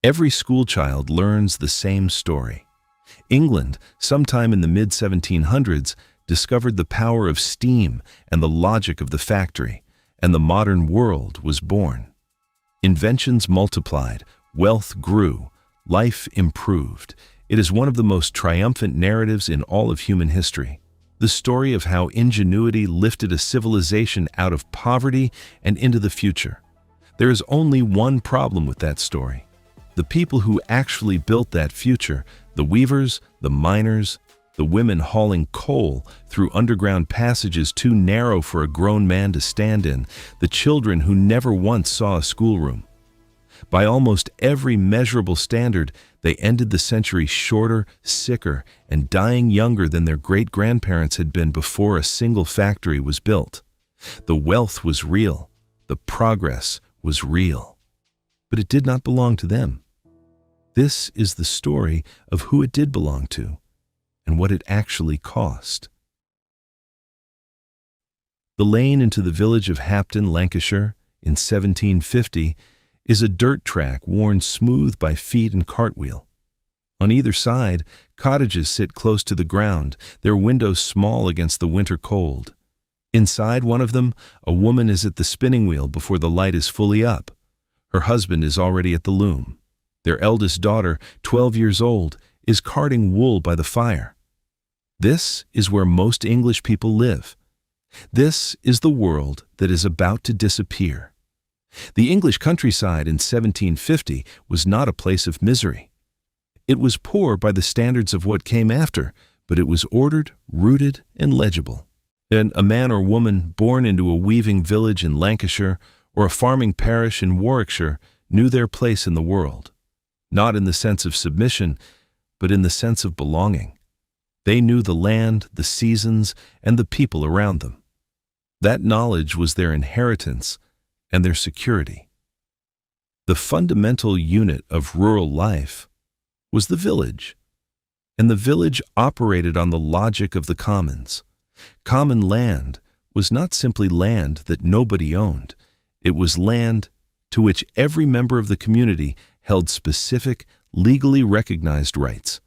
Every schoolchild learns the same story. England, sometime in the mid-1700s, discovered the power of steam and the logic of the factory, and the modern world was born. Inventions multiplied, wealth grew, life improved. It is one of the most triumphant narratives in all of human history. The story of how ingenuity lifted a civilization out of poverty and into the future. There is only one problem with that story. The people who actually built that future, the weavers, the miners, the women hauling coal through underground passages too narrow for a grown man to stand in, the children who never once saw a schoolroom. By almost every measurable standard, they ended the century shorter, sicker, and dying younger than their great-grandparents had been before a single factory was built. The wealth was real, the progress was real, but it did not belong to them. This is the story of who it did belong to and what it actually cost. The lane into the village of Hapton, Lancashire, in 1750, is a dirt track worn smooth by feet and cartwheel. On either side, cottages sit close to the ground, their windows small against the winter cold. Inside one of them, a woman is at the spinning wheel before the light is fully up. Her husband is already at the loom. Their eldest daughter, 12 years old, is carding wool by the fire. This is where most English people live. This is the world that is about to disappear. The English countryside in 1750 was not a place of misery. It was poor by the standards of what came after, but it was ordered, rooted, and legible. And a man or woman born into a weaving village in Lancashire or a farming parish in Warwickshire knew their place in the world. Not in the sense of submission, but in the sense of belonging. They knew the land, the seasons, and the people around them. That knowledge was their inheritance and their security. The fundamental unit of rural life was the village, and the village operated on the logic of the commons. Common land was not simply land that nobody owned. It was land to which every member of the community held specific, legally recognized rights.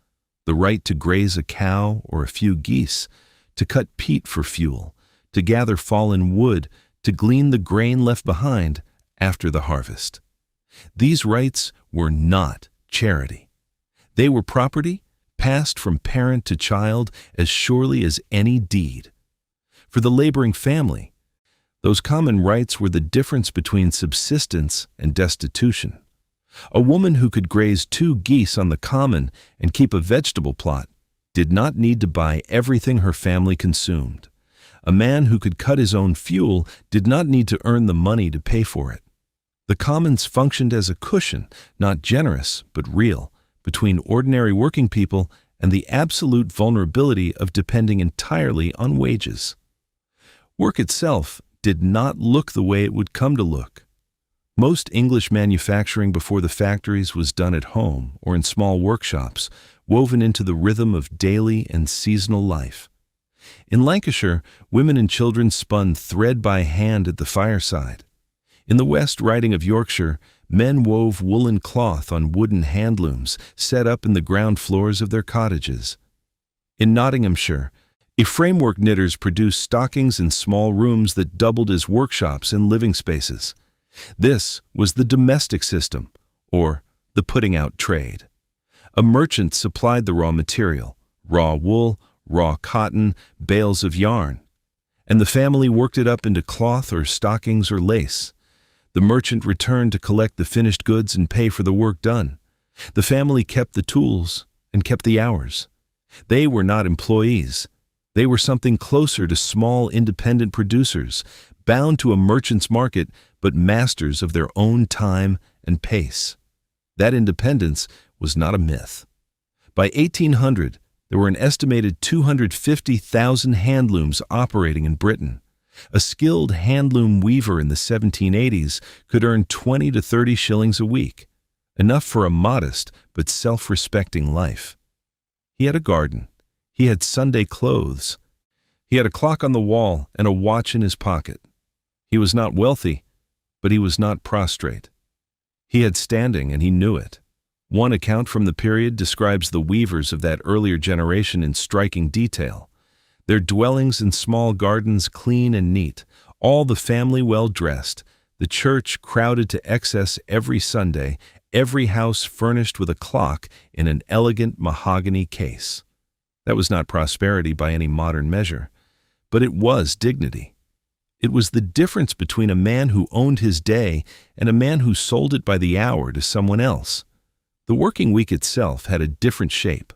The right to graze a cow or a few geese, to cut peat for fuel, to gather fallen wood, to glean the grain left behind after the harvest. These rights were not charity. They were property passed from parent to child as surely as any deed. For the laboring family, those common rights were the difference between subsistence and destitution. A woman who could graze 2 geese on the common and keep a vegetable plot did not need to buy everything her family consumed. A man who could cut his own fuel did not need to earn the money to pay for it. The commons functioned as a cushion, not generous but real, between ordinary working people and the absolute vulnerability of depending entirely on wages. Work itself did not look the way it would come to look. Most English manufacturing before the factories was done at home or in small workshops, woven into the rhythm of daily and seasonal life. In Lancashire, women and children spun thread by hand at the fireside. In the West Riding of Yorkshire, men wove woolen cloth on wooden handlooms set up in the ground floors of their cottages. In Nottinghamshire, framework knitters produced stockings in small rooms that doubled as workshops and living spaces. This was the domestic system, or the putting-out trade. A merchant supplied the raw material, raw wool, raw cotton, bales of yarn, and the family worked it up into cloth or stockings or lace. The merchant returned to collect the finished goods and pay for the work done. The family kept the tools and kept the hours. They were not employees. They were something closer to small independent producers, bound to a merchant's market, but masters of their own time and pace. That independence was not a myth. By 1800, there were an estimated 250,000 handlooms operating in Britain. A skilled handloom weaver in the 1780s could earn 20 to 30 shillings a week, enough for a modest but self-respecting life. He had a garden. He had Sunday clothes. He had a clock on the wall and a watch in his pocket. He was not wealthy, but he was not prostrate. He had standing, and he knew it. One account from the period describes the weavers of that earlier generation in striking detail. Their dwellings and small gardens clean and neat, all the family well dressed, the church crowded to excess every Sunday, every house furnished with a clock in an elegant mahogany case. That was not prosperity by any modern measure, but it was dignity. It was the difference between a man who owned his day and a man who sold it by the hour to someone else. The working week itself had a different shape.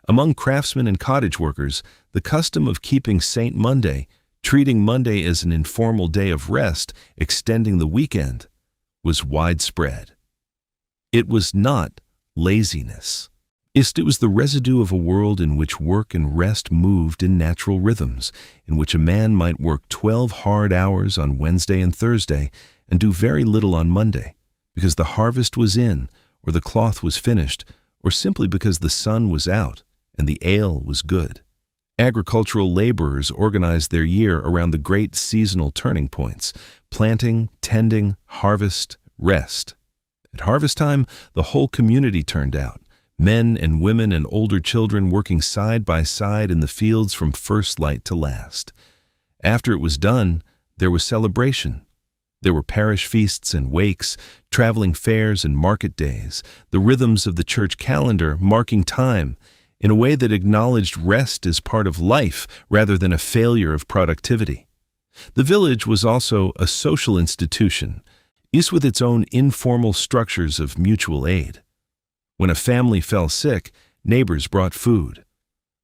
Among craftsmen and cottage workers, the custom of keeping St. Monday, treating Monday as an informal day of rest, extending the weekend, was widespread. It was not laziness. It was the residue of a world in which work and rest moved in natural rhythms, in which a man might work 12 hard hours on Wednesday and Thursday and do very little on Monday, because the harvest was in, or the cloth was finished, or simply because the sun was out and the ale was good. Agricultural laborers organized their year around the great seasonal turning points: planting, tending, harvest, rest. At harvest time, the whole community turned out, men and women and older children working side by side in the fields from first light to last. After it was done, there was celebration. There were parish feasts and wakes, traveling fairs and market days, the rhythms of the church calendar marking time in a way that acknowledged rest as part of life rather than a failure of productivity. The village was also a social institution, each with its own informal structures of mutual aid. When a family fell sick, neighbors brought food.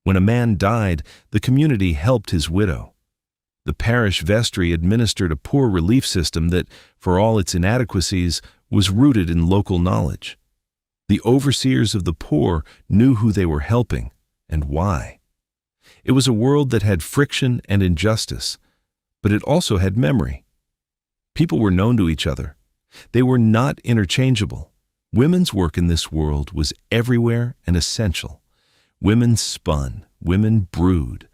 When a man died, the community helped his widow. The parish vestry administered a poor relief system that, for all its inadequacies, was rooted in local knowledge. The overseers of the poor knew who they were helping and why. It was a world that had friction and injustice, but it also had memory. People were known to each other. They were not interchangeable. Women's work in this world was everywhere and essential. Women spun, women brewed,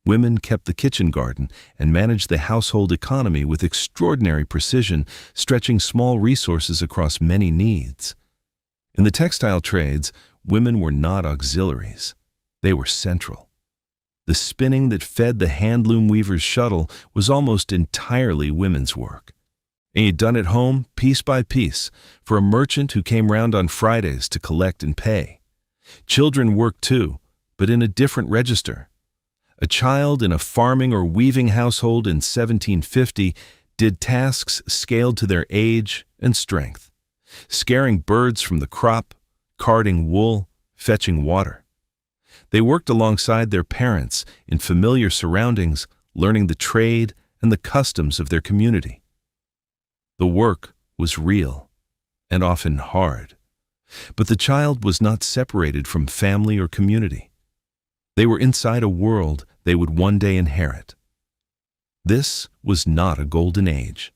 women kept the kitchen garden and managed the household economy with extraordinary precision, stretching small resources across many needs. In the textile trades, women were not auxiliaries. They were central. The spinning that fed the handloom weaver's shuttle was almost entirely women's work. And you'd done it home, piece by piece, for a merchant who came round on Fridays to collect and pay. Children worked too, but in a different register. A child in a farming or weaving household in 1750 did tasks scaled to their age and strength, scaring birds from the crop, carding wool, fetching water. They worked alongside their parents in familiar surroundings, learning the trade and the customs of their community. The work was real and often hard, but the child was not separated from family or community. They were inside a world they would one day inherit. This was not a golden age.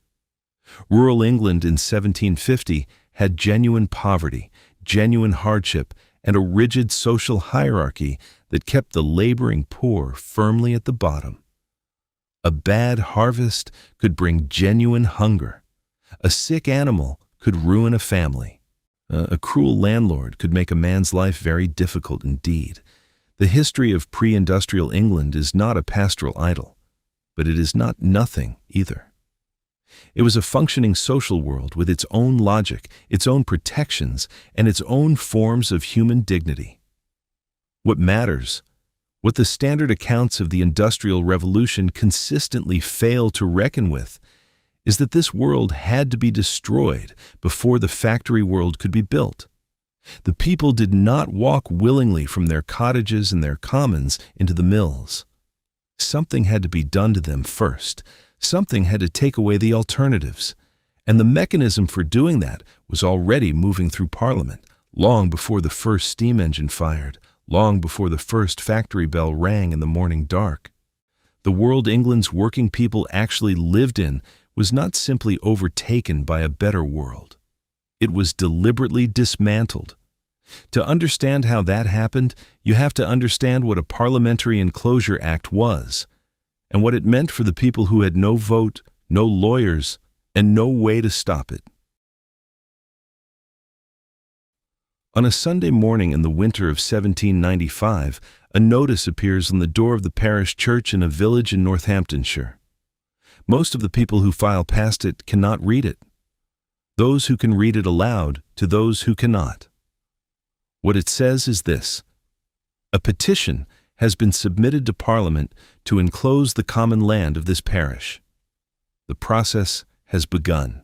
Rural England in 1750 had genuine poverty, genuine hardship, and a rigid social hierarchy that kept the laboring poor firmly at the bottom. A bad harvest could bring genuine hunger. A sick animal could ruin a family. A cruel landlord could make a man's life very difficult indeed. The history of pre-industrial England is not a pastoral idyll, but it is not nothing either. It was a functioning social world with its own logic, its own protections, and its own forms of human dignity. What matters, what the standard accounts of the Industrial Revolution consistently fail to reckon with, is that this world had to be destroyed before the factory world could be built. The people did not walk willingly from their cottages and their commons into the mills. Something had to be done to them first. Something had to take away the alternatives. And the mechanism for doing that was already moving through Parliament, long before the first steam engine fired, long before the first factory bell rang in the morning dark. The world England's working people actually lived in was not simply overtaken by a better world. It was deliberately dismantled. To understand how that happened, you have to understand what a Parliamentary Enclosure Act was, and what it meant for the people who had no vote, no lawyers, and no way to stop it. On a Sunday morning in the winter of 1795, a notice appears on the door of the parish church in a village in Northamptonshire. Most of the people who file past it cannot read it. Those who can read it aloud to those who cannot. What it says is this: a petition has been submitted to Parliament to enclose the common land of this parish. The process has begun.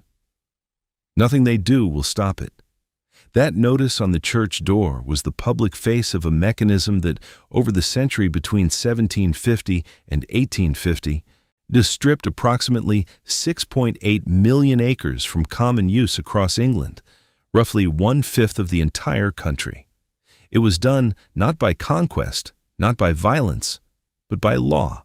Nothing they do will stop it. That notice on the church door was the public face of a mechanism that, over the century between 1750 and 1850, stripped approximately 6.8 million acres from common use across England, roughly 1/5 of the entire country. It was done not by conquest, not by violence, but by law,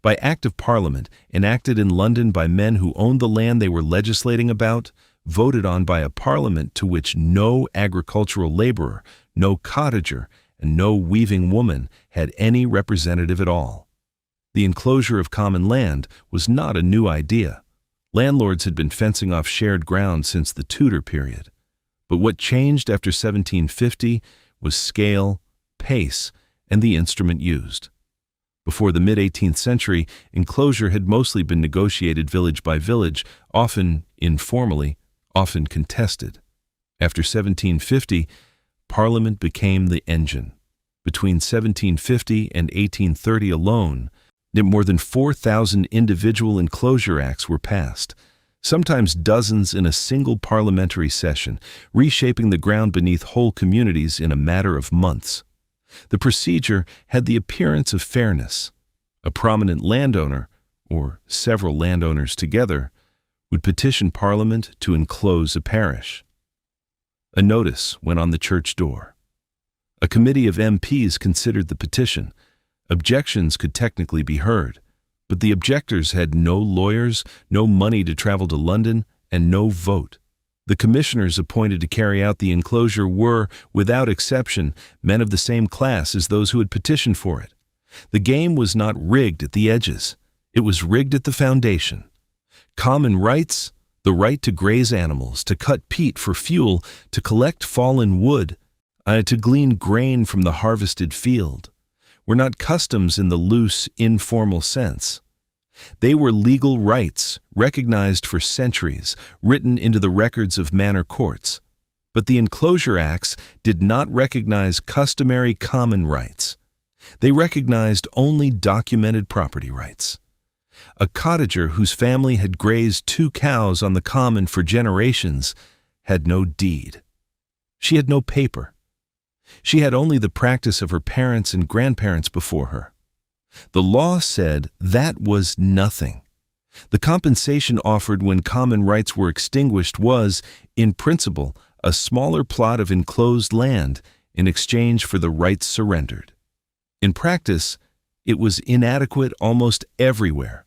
by Act of Parliament enacted in London by men who owned the land they were legislating about, voted on by a parliament to which no agricultural laborer, no cottager, and no weaving woman had any representative at all. The enclosure of common land was not a new idea. Landlords had been fencing off shared ground since the Tudor period. But what changed after 1750 was scale, pace, and the instrument used. Before the mid-18th century, enclosure had mostly been negotiated village by village, often informally, often contested. After 1750, Parliament became the engine. Between 1750 and 1830 alone, more than 4,000 individual Enclosure Acts were passed, sometimes dozens in a single parliamentary session, reshaping the ground beneath whole communities in a matter of months. The procedure had the appearance of fairness. A prominent landowner, or several landowners together, would petition Parliament to enclose a parish. A notice went on the church door. A committee of MPs considered the petition. Objections could technically be heard, but the objectors had no lawyers, no money to travel to London, and no vote. The commissioners appointed to carry out the enclosure were, without exception, men of the same class as those who had petitioned for it. The game was not rigged at the edges. It was rigged at the foundation. Common rights, the right to graze animals, to cut peat for fuel, to collect fallen wood, to glean grain from the harvested field, were not customs in the loose, informal sense. They were legal rights, recognized for centuries, written into the records of manor courts. But the Enclosure Acts did not recognize customary common rights. They recognized only documented property rights. A cottager whose family had grazed 2 cows on the common for generations had no deed. She had no paper. She had only the practice of her parents and grandparents before her. The law said that was nothing. The compensation offered when common rights were extinguished was, in principle, a smaller plot of enclosed land in exchange for the rights surrendered. In practice, it was inadequate almost everywhere.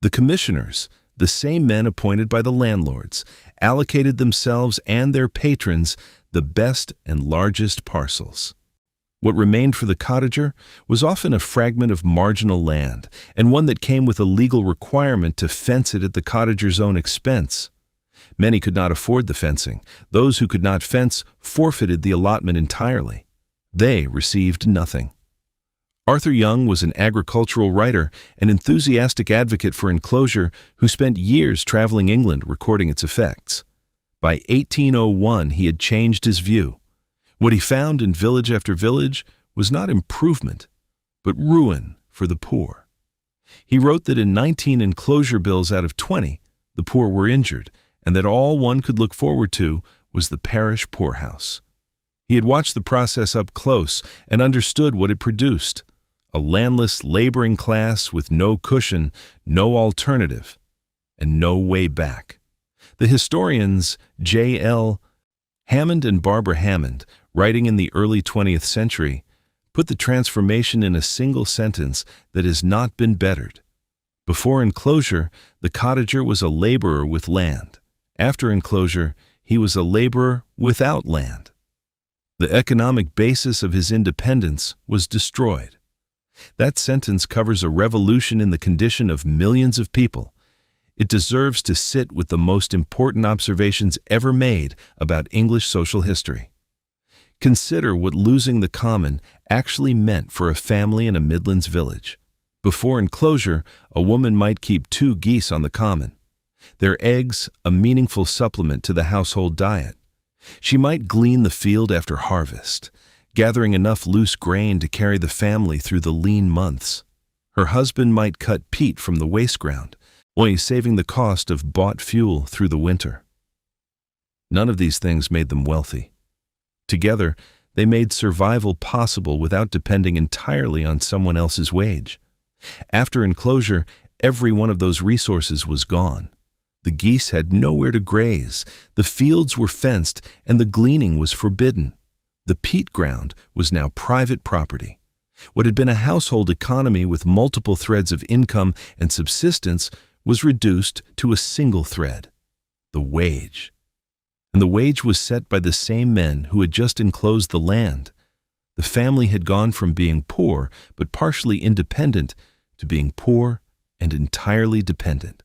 The commissioners, the same men appointed by the landlords, allocated themselves and their patrons the best and largest parcels. What remained for the cottager was often a fragment of marginal land, and one that came with a legal requirement to fence it at the cottager's own expense. Many could not afford the fencing. Those who could not fence forfeited the allotment entirely. They received nothing. Arthur Young was an agricultural writer, an enthusiastic advocate for enclosure who spent years traveling England recording its effects. By 1801, he had changed his view. What he found in village after village was not improvement, but ruin for the poor. He wrote that in 19 enclosure bills out of 20, the poor were injured, and that all one could look forward to was the parish poorhouse. He had watched the process up close and understood what it produced: a landless laboring class with no cushion, no alternative, and no way back. The historians J.L. Hammond and Barbara Hammond, writing in the early 20th century, put the transformation in a single sentence that has not been bettered. Before enclosure, the cottager was a laborer with land. After enclosure, he was a laborer without land. The economic basis of his independence was destroyed. That sentence covers a revolution in the condition of millions of people. It deserves to sit with the most important observations ever made about English social history. Consider what losing the common actually meant for a family in a Midlands village. Before enclosure, a woman might keep 2 geese on the common. Their eggs, a meaningful supplement to the household diet. She might glean the field after harvest, gathering enough loose grain to carry the family through the lean months. Her husband might cut peat from the waste ground, only saving the cost of bought fuel through the winter. None of these things made them wealthy. Together, they made survival possible without depending entirely on someone else's wage. After enclosure, every one of those resources was gone. The geese had nowhere to graze, the fields were fenced, and the gleaning was forbidden. The peat ground was now private property. What had been a household economy with multiple threads of income and subsistence was reduced to a single thread, the wage. And the wage was set by the same men who had just enclosed the land. The family had gone from being poor but partially independent to being poor and entirely dependent.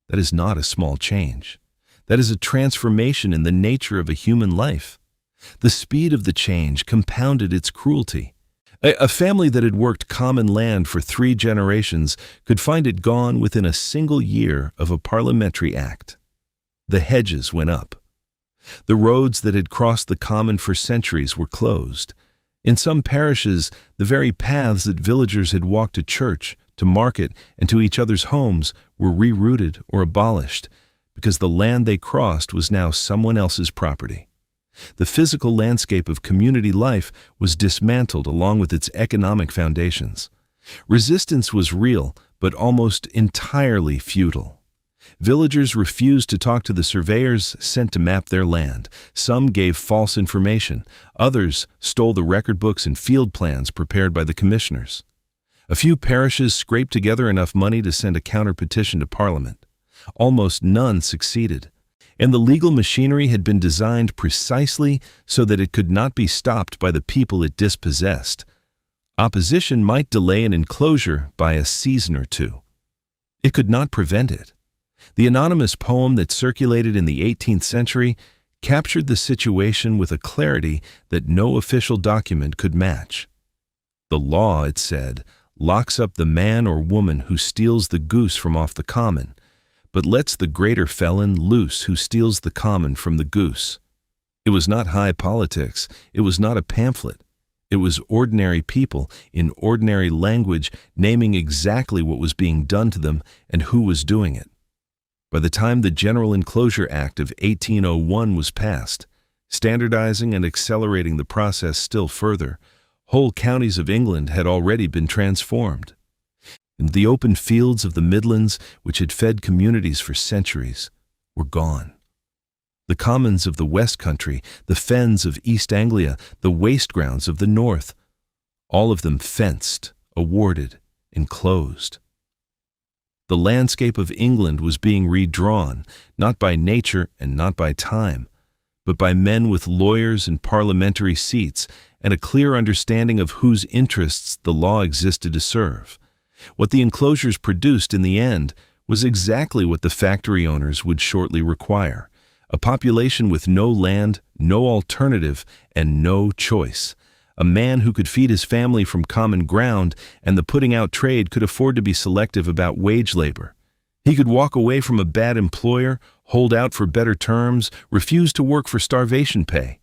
That is not a small change. That is a transformation in the nature of a human life. The speed of the change compounded its cruelty. A family that had worked common land for 3 generations could find it gone within a single year of a Parliamentary Act. The hedges went up. The roads that had crossed the common for centuries were closed. In some parishes, the very paths that villagers had walked to church, to market, and to each other's homes were rerouted or abolished, because the land they crossed was now someone else's property. The physical landscape of community life was dismantled along with its economic foundations. Resistance was real, but almost entirely futile. Villagers refused to talk to the surveyors sent to map their land. Some gave false information. Others stole the record books and field plans prepared by the commissioners. A few parishes scraped together enough money to send a counter-petition to Parliament. Almost none succeeded. And the legal machinery had been designed precisely so that it could not be stopped by the people it dispossessed. Opposition might delay an enclosure by a season or 2. It could not prevent it. The anonymous poem that circulated in the 18th century captured the situation with a clarity that no official document could match. The law, it said, locks up the man or woman who steals the goose from off the common, but lets the greater felon loose who steals the common from the goose. It was not high politics. It was not a pamphlet. It was ordinary people in ordinary language naming exactly what was being done to them and who was doing it. By the time the General Enclosure Act of 1801 was passed, standardizing and accelerating the process still further, whole counties of England had already been transformed. And the open fields of the Midlands, which had fed communities for centuries, were gone. The commons of the West Country, the fens of East Anglia, the waste grounds of the North, all of them fenced, awarded, enclosed. The landscape of England was being redrawn, not by nature and not by time, but by men with lawyers and parliamentary seats and a clear understanding of whose interests the law existed to serve. What the enclosures produced in the end was exactly what the factory owners would shortly require: a population with no land, no alternative, and no choice. A man who could feed his family from common ground, and the putting-out trade could afford to be selective about wage labor. He could walk away from a bad employer, hold out for better terms, refuse to work for starvation pay.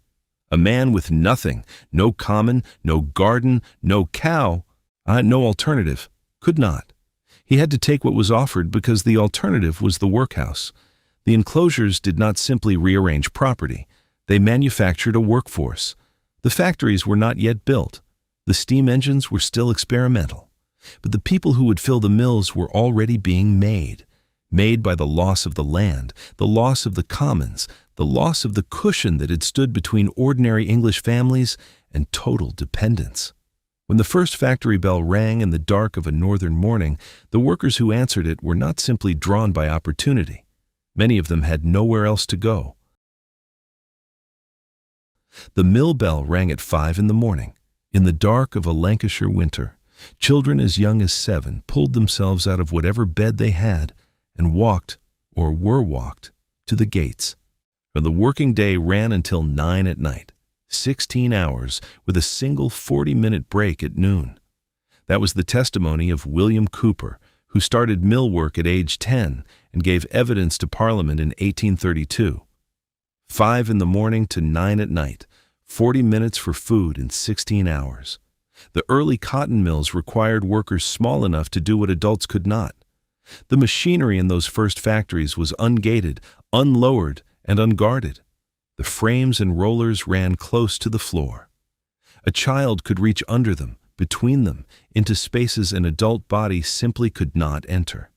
A man with nothing, no common, no garden, no cow, no alternative, could not. He had to take what was offered because the alternative was the workhouse. The enclosures did not simply rearrange property. They manufactured a workforce. The factories were not yet built. The steam engines were still experimental. But the people who would fill the mills were already being made by the loss of the land, the loss of the commons, the loss of the cushion that had stood between ordinary English families and total dependence. When the first factory bell rang in the dark of a northern morning, the workers who answered it were not simply drawn by opportunity. Many of them had nowhere else to go. The mill bell rang at 5 in the morning. In the dark of a Lancashire winter, children as young as 7 pulled themselves out of whatever bed they had and walked, or were walked, to the gates. For the working day ran until 9 at night. 16 hours with a single 40-minute break at noon. That was the testimony of William Cooper, who started mill work at age 10 and gave evidence to Parliament in 1832. 5 in the morning to 9 at night, 40 minutes for food in 16 hours. The early cotton mills required workers small enough to do what adults could not. The machinery in those first factories was ungated, unlowered, and unguarded. The frames and rollers ran close to the floor. A child could reach under them, between them, into spaces an adult body simply could not enter.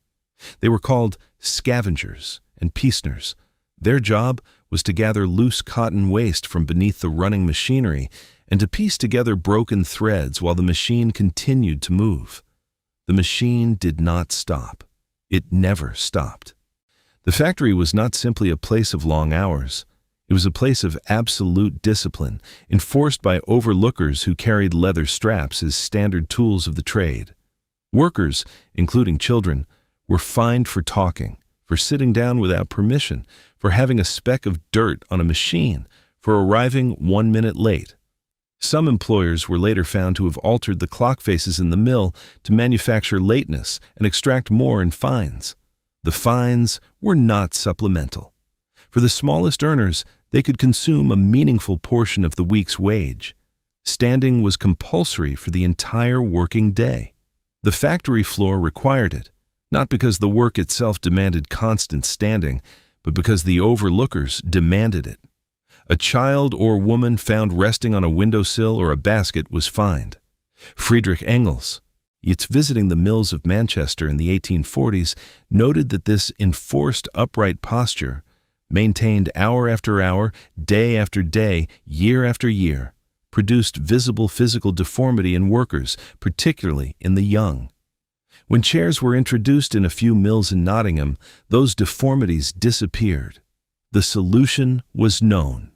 They were called scavengers and piecers. Their job was to gather loose cotton waste from beneath the running machinery and to piece together broken threads while the machine continued to move. The machine did not stop. It never stopped. The factory was not simply a place of long hours. It was a place of absolute discipline, enforced by overlookers who carried leather straps as standard tools of the trade. Workers, including children, were fined for talking, for sitting down without permission, for having a speck of dirt on a machine, for arriving 1 minute late. Some employers were later found to have altered the clock faces in the mill to manufacture lateness and extract more in fines. The fines were not supplemental. For the smallest earners, they could consume a meaningful portion of the week's wage. Standing was compulsory for the entire working day. The factory floor required it, not because the work itself demanded constant standing, but because the overlookers demanded it. A child or woman found resting on a windowsill or a basket was fined. Friedrich Engels, visiting the mills of Manchester in the 1840s, noted that this enforced upright posture, maintained hour after hour, day after day, year after year, produced visible physical deformity in workers, particularly in the young. When chairs were introduced in a few mills in Nottingham, those deformities disappeared. The solution was known.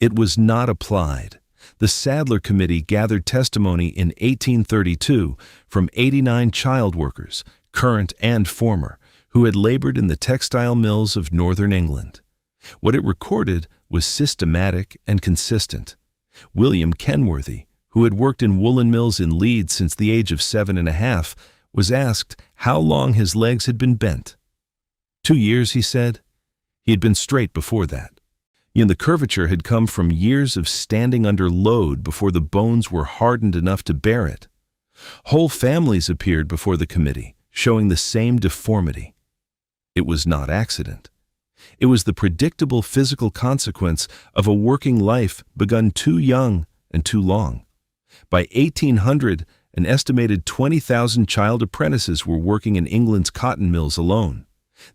It was not applied. The Sadler Committee gathered testimony in 1832 from 89 child workers, current and former, who had labored in the textile mills of northern England. What it recorded was systematic and consistent. William Kenworthy, who had worked in woolen mills in Leeds since the age of 7.5, was asked how long his legs had been bent. 2 years, he said. He had been straight before that. The curvature had come from years of standing under load before the bones were hardened enough to bear it. Whole families appeared before the committee, showing the same deformity. It was not accident. It was the predictable physical consequence of a working life begun too young and too long. By 1800, an estimated 20,000 child apprentices were working in England's cotton mills alone.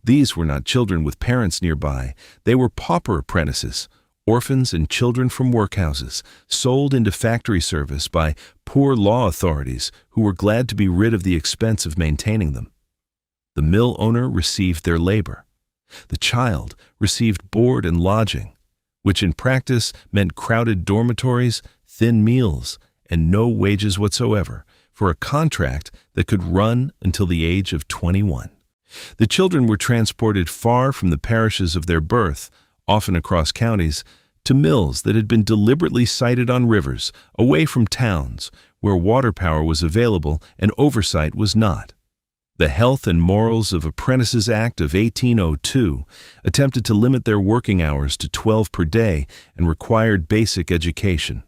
These were not children with parents nearby. They were pauper apprentices, orphans and children from workhouses, sold into factory service by poor law authorities who were glad to be rid of the expense of maintaining them. The mill owner received their labor. The child received board and lodging, which in practice meant crowded dormitories, thin meals, and no wages whatsoever for a contract that could run until the age of 21. The children were transported far from the parishes of their birth, often across counties, to mills that had been deliberately sited on rivers, away from towns, where water power was available and oversight was not. The Health and Morals of Apprentices Act of 1802 attempted to limit their working hours to 12 per day and required basic education.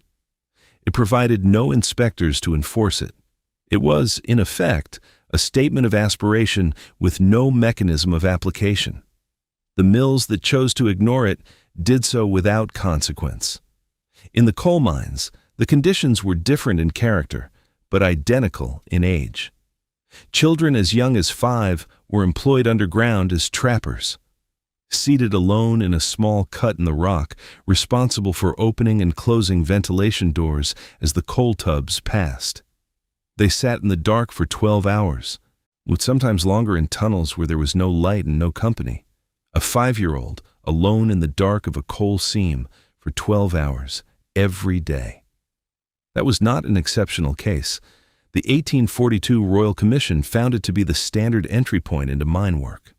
It provided no inspectors to enforce it. It was, in effect, a statement of aspiration with no mechanism of application. The mills that chose to ignore it did so without consequence. In the coal mines, the conditions were different in character, but identical in age. Children as young as 5 were employed underground as trappers. Seated alone in a small cut in the rock, responsible for opening and closing ventilation doors as the coal tubs passed. They sat in the dark for 12 hours, with sometimes longer in tunnels where there was no light and no company. A 5-year-old alone in the dark of a coal seam for 12 hours every day. That was not an exceptional case. The 1842 Royal Commission found it to be the standard entry point into mine work.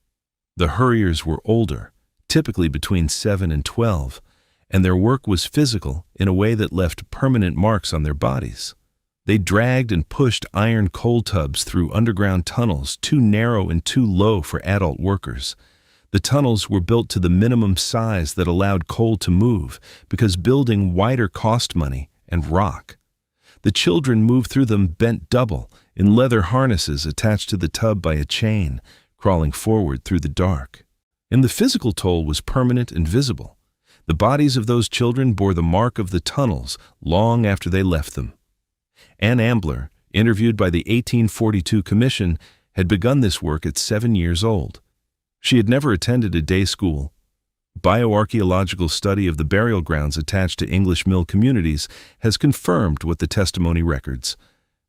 The hurriers were older, typically between 7 and 12, and their work was physical in a way that left permanent marks on their bodies. They dragged and pushed iron coal tubs through underground tunnels too narrow and too low for adult workers. The tunnels were built to the minimum size that allowed coal to move because building wider cost money and rock. The children moved through them bent double in leather harnesses attached to the tub by a chain, crawling forward through the dark. And the physical toll was permanent and visible. The bodies of those children bore the mark of the tunnels long after they left them. Anne Ambler, interviewed by the 1842 Commission, had begun this work at 7 years old. She had never attended a day school. Bioarchaeological study of the burial grounds attached to English mill communities has confirmed what the testimony records.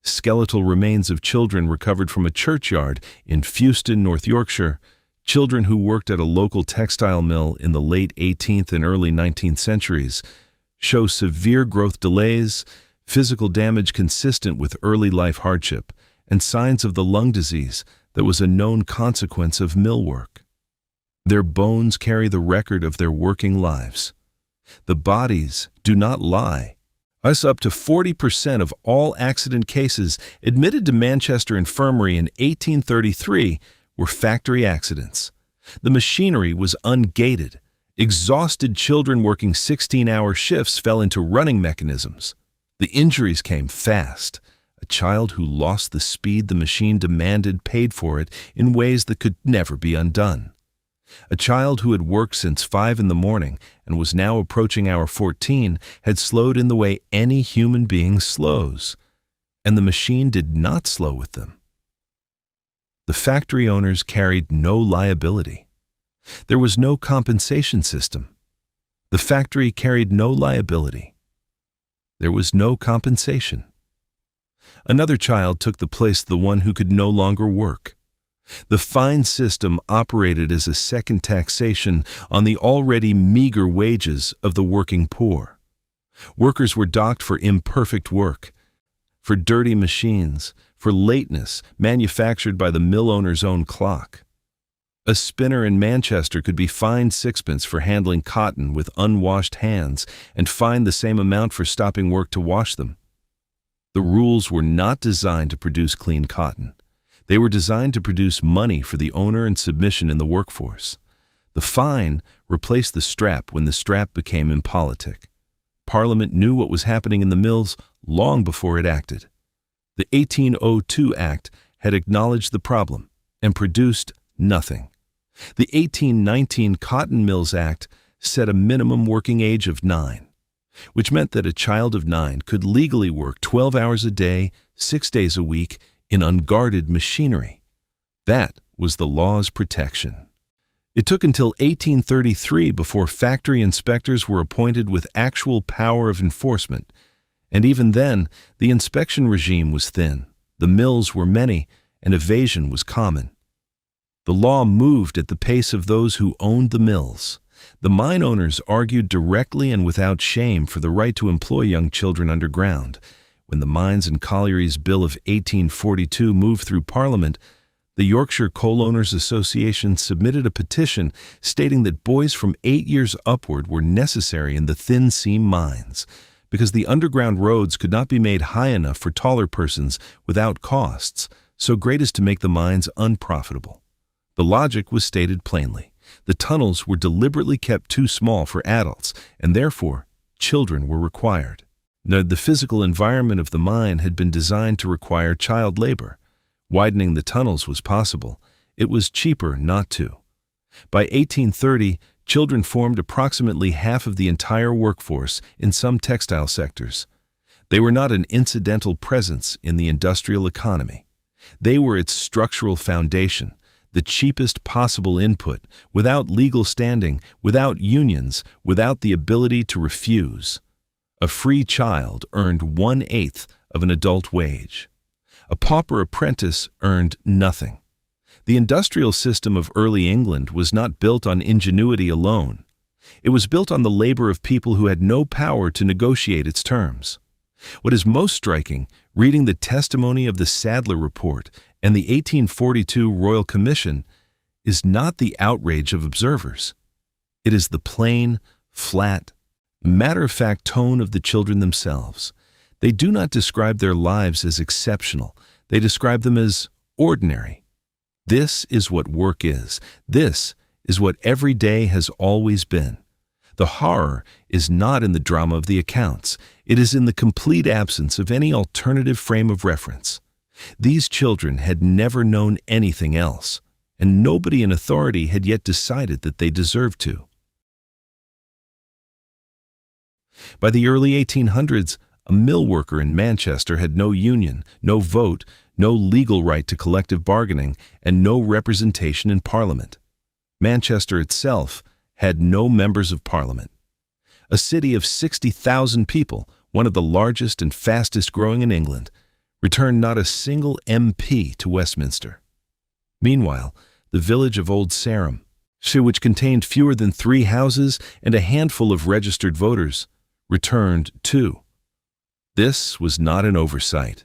Skeletal remains of children recovered from a churchyard in Fewston, North Yorkshire, children who worked at a local textile mill in the late 18th and early 19th centuries, show severe growth delays, physical damage consistent with early life hardship, and signs of the lung disease that was a known consequence of mill work. Their bones carry the record of their working lives. The bodies do not lie. Thus, up to 40% of all accident cases admitted to Manchester Infirmary in 1833 were factory accidents. The machinery was ungated. Exhausted children working 16-hour shifts fell into running mechanisms. The injuries came fast. A child who lost the speed the machine demanded paid for it in ways that could never be undone. A child who had worked since 5 in the morning and was now approaching hour 14 had slowed in the way any human being slows, and the machine did not slow with them. The factory owners carried no liability. There was no compensation system. The factory carried no liability. There was no compensation. Another child took the place of the one who could no longer work. The fine system operated as a second taxation on the already meager wages of the working poor. Workers were docked for imperfect work, for dirty machines, for lateness manufactured by the mill owner's own clock. A spinner in Manchester could be fined 6pence for handling cotton with unwashed hands and fined the same amount for stopping work to wash them. The rules were not designed to produce clean cotton. They were designed to produce money for the owner and submission in the workforce. The fine replaced the strap when the strap became impolitic. Parliament knew what was happening in the mills long before it acted. The 1802 Act had acknowledged the problem and produced nothing. The 1819 Cotton Mills Act set a minimum working age of 9, which meant that a child of 9 could legally work 12 hours a day, 6 days a week, in unguarded machinery. That was the law's protection. It took until 1833 before factory inspectors were appointed with actual power of enforcement, and even then, the inspection regime was thin, the mills were many, and evasion was common. The law moved at the pace of those who owned the mills. The mine owners argued directly and without shame for the right to employ young children underground. When the Mines and Collieries Bill of 1842 moved through Parliament, the Yorkshire Coal Owners Association submitted a petition stating that boys from 8 years upward were necessary in the thin seam mines, because the underground roads could not be made high enough for taller persons without costs so great as to make the mines unprofitable. The logic was stated plainly. The tunnels were deliberately kept too small for adults, and therefore children were required. Now, the physical environment of the mine had been designed to require child labor. Widening the tunnels was possible. It was cheaper not to. By 1830, children formed approximately half of the entire workforce in some textile sectors. They were not an incidental presence in the industrial economy. They were its structural foundation, the cheapest possible input, without legal standing, without unions, without the ability to refuse. A free child earned 1/8 of an adult wage. A pauper apprentice earned nothing. The industrial system of early England was not built on ingenuity alone. It was built on the labor of people who had no power to negotiate its terms. What is most striking, reading the testimony of the Sadler Report and the 1842 Royal Commission, is not the outrage of observers. It is the plain, flat, a matter-of-fact tone of the children themselves. They do not describe their lives as exceptional. They describe them as ordinary. This is what work is. This is what every day has always been. The horror is not in the drama of the accounts. It is in the complete absence of any alternative frame of reference. These children had never known anything else, and nobody in authority had yet decided that they deserved to. By the early 1800s, a mill worker in Manchester had no union, no vote, no legal right to collective bargaining, and no representation in Parliament. Manchester itself had no members of Parliament. A city of 60,000 people, one of the largest and fastest growing in England, returned not a single MP to Westminster. Meanwhile, the village of Old Sarum, which contained fewer than 3 houses and a handful of registered voters, returned too. This was not an oversight.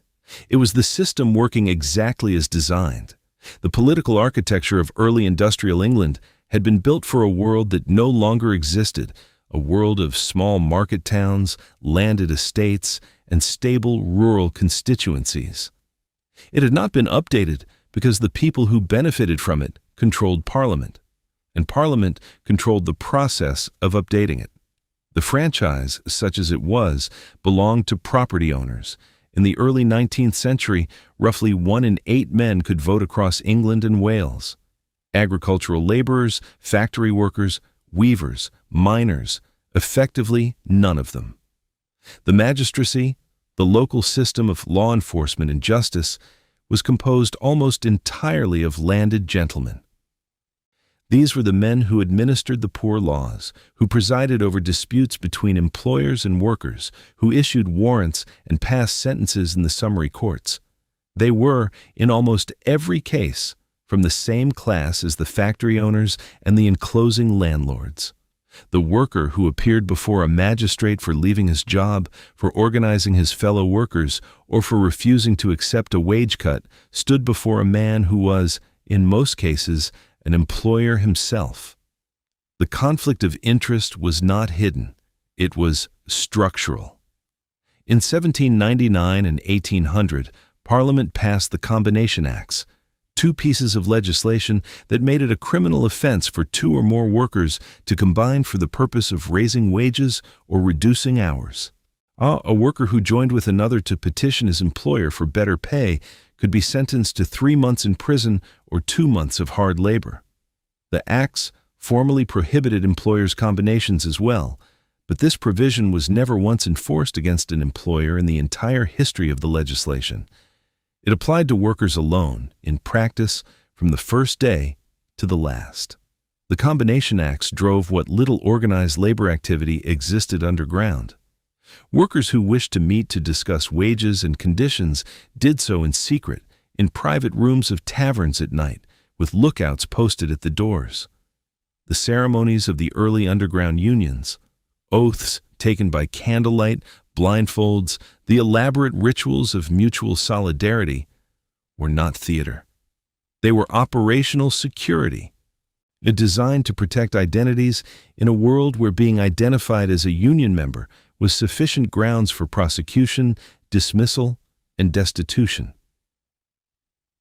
It was the system working exactly as designed. The political architecture of early industrial England had been built for a world that no longer existed, a world of small market towns, landed estates, and stable rural constituencies. It had not been updated because the people who benefited from it controlled Parliament, and Parliament controlled the process of updating it. The franchise, such as it was, belonged to property owners. In the early 19th century, roughly 1 in 8 men could vote across England and Wales. Agricultural laborers, factory workers, weavers, miners, effectively none of them. The magistracy, the local system of law enforcement and justice, was composed almost entirely of landed gentlemen. These were the men who administered the poor laws, who presided over disputes between employers and workers, who issued warrants and passed sentences in the summary courts. They were, in almost every case, from the same class as the factory owners and the enclosing landlords. The worker who appeared before a magistrate for leaving his job, for organizing his fellow workers, or for refusing to accept a wage cut, stood before a man who was, in most cases, an employer himself. The conflict of interest was not hidden. It was structural. In 1799 and 1800, Parliament passed the Combination Acts, 2 pieces of legislation that made it a criminal offense for 2 or more workers to combine for the purpose of raising wages or reducing hours. A worker who joined with another to petition his employer for better pay could be sentenced to 3 months in prison or 2 months of hard labor. The acts formally prohibited employers' combinations as well, but this provision was never once enforced against an employer in the entire history of the legislation. It applied to workers alone, in practice, from the first day to the last. The Combination Acts drove what little organized labor activity existed underground. Workers who wished to meet to discuss wages and conditions did so in secret, in private rooms of taverns at night, with lookouts posted at the doors. The ceremonies of the early underground unions, oaths taken by candlelight, blindfolds, the elaborate rituals of mutual solidarity, were not theater. They were operational security, designed to protect identities in a world where being identified as a union member was sufficient grounds for prosecution, dismissal, and destitution.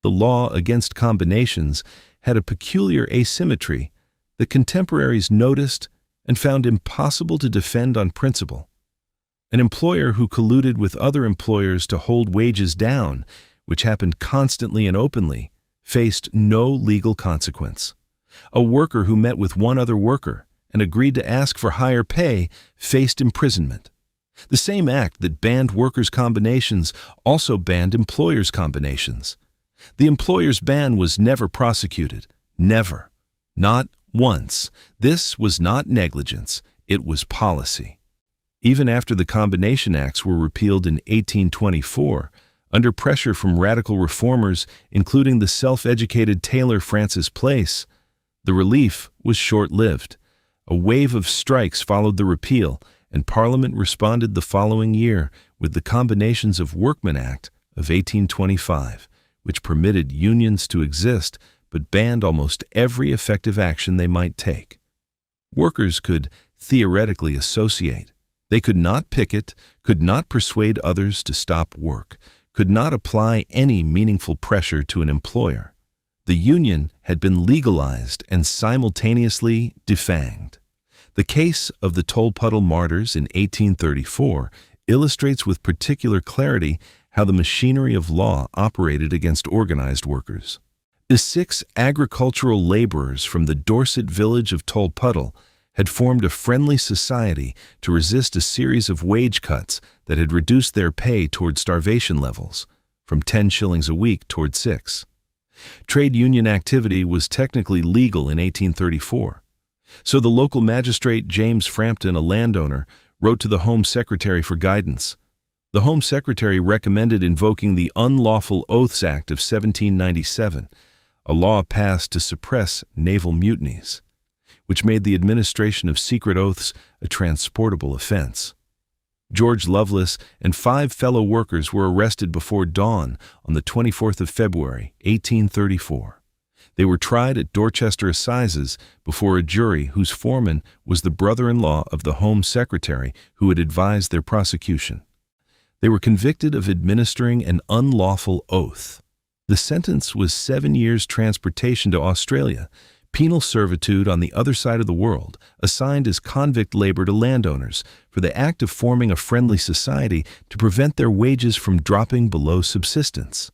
The law against combinations had a peculiar asymmetry that contemporaries noticed and found impossible to defend on principle. An employer who colluded with other employers to hold wages down, which happened constantly and openly, faced no legal consequence. A worker who met with one other worker and agreed to ask for higher pay faced imprisonment. The same act that banned workers' combinations also banned employers' combinations. The employer's ban was never prosecuted. Never. Not once. This was not negligence. It was policy. Even after the Combination Acts were repealed in 1824, under pressure from radical reformers, including the self-educated tailor Francis Place, the relief was short-lived. A wave of strikes followed the repeal, and Parliament responded the following year with the Combinations of Workmen Act of 1825, which permitted unions to exist but banned almost every effective action they might take. Workers could theoretically associate, They could not picket, could not persuade others to stop work, could not apply any meaningful pressure to an employer. The union had been legalized and simultaneously defanged. The case of the Tolpuddle martyrs in 1834 illustrates with particular clarity how the machinery of law operated against organized workers. The 6 agricultural laborers from the Dorset village of Tolpuddle had formed a friendly society to resist a series of wage cuts that had reduced their pay toward starvation levels, from 10 shillings a week toward 6. Trade union activity was technically legal in 1834. So the local magistrate James Frampton, a landowner, wrote to the Home Secretary for guidance. The Home Secretary recommended invoking the Unlawful Oaths Act of 1797, a law passed to suppress naval mutinies, which made the administration of secret oaths a transportable offense. George Lovelace and 5 fellow workers were arrested before dawn on the 24th of February, 1834. They were tried at Dorchester Assizes before a jury whose foreman was the brother-in-law of the Home Secretary who had advised their prosecution. They were convicted of administering an unlawful oath. The sentence was 7 years' transportation to Australia, penal servitude on the other side of the world, assigned as convict labor to landowners for the act of forming a friendly society to prevent their wages from dropping below subsistence.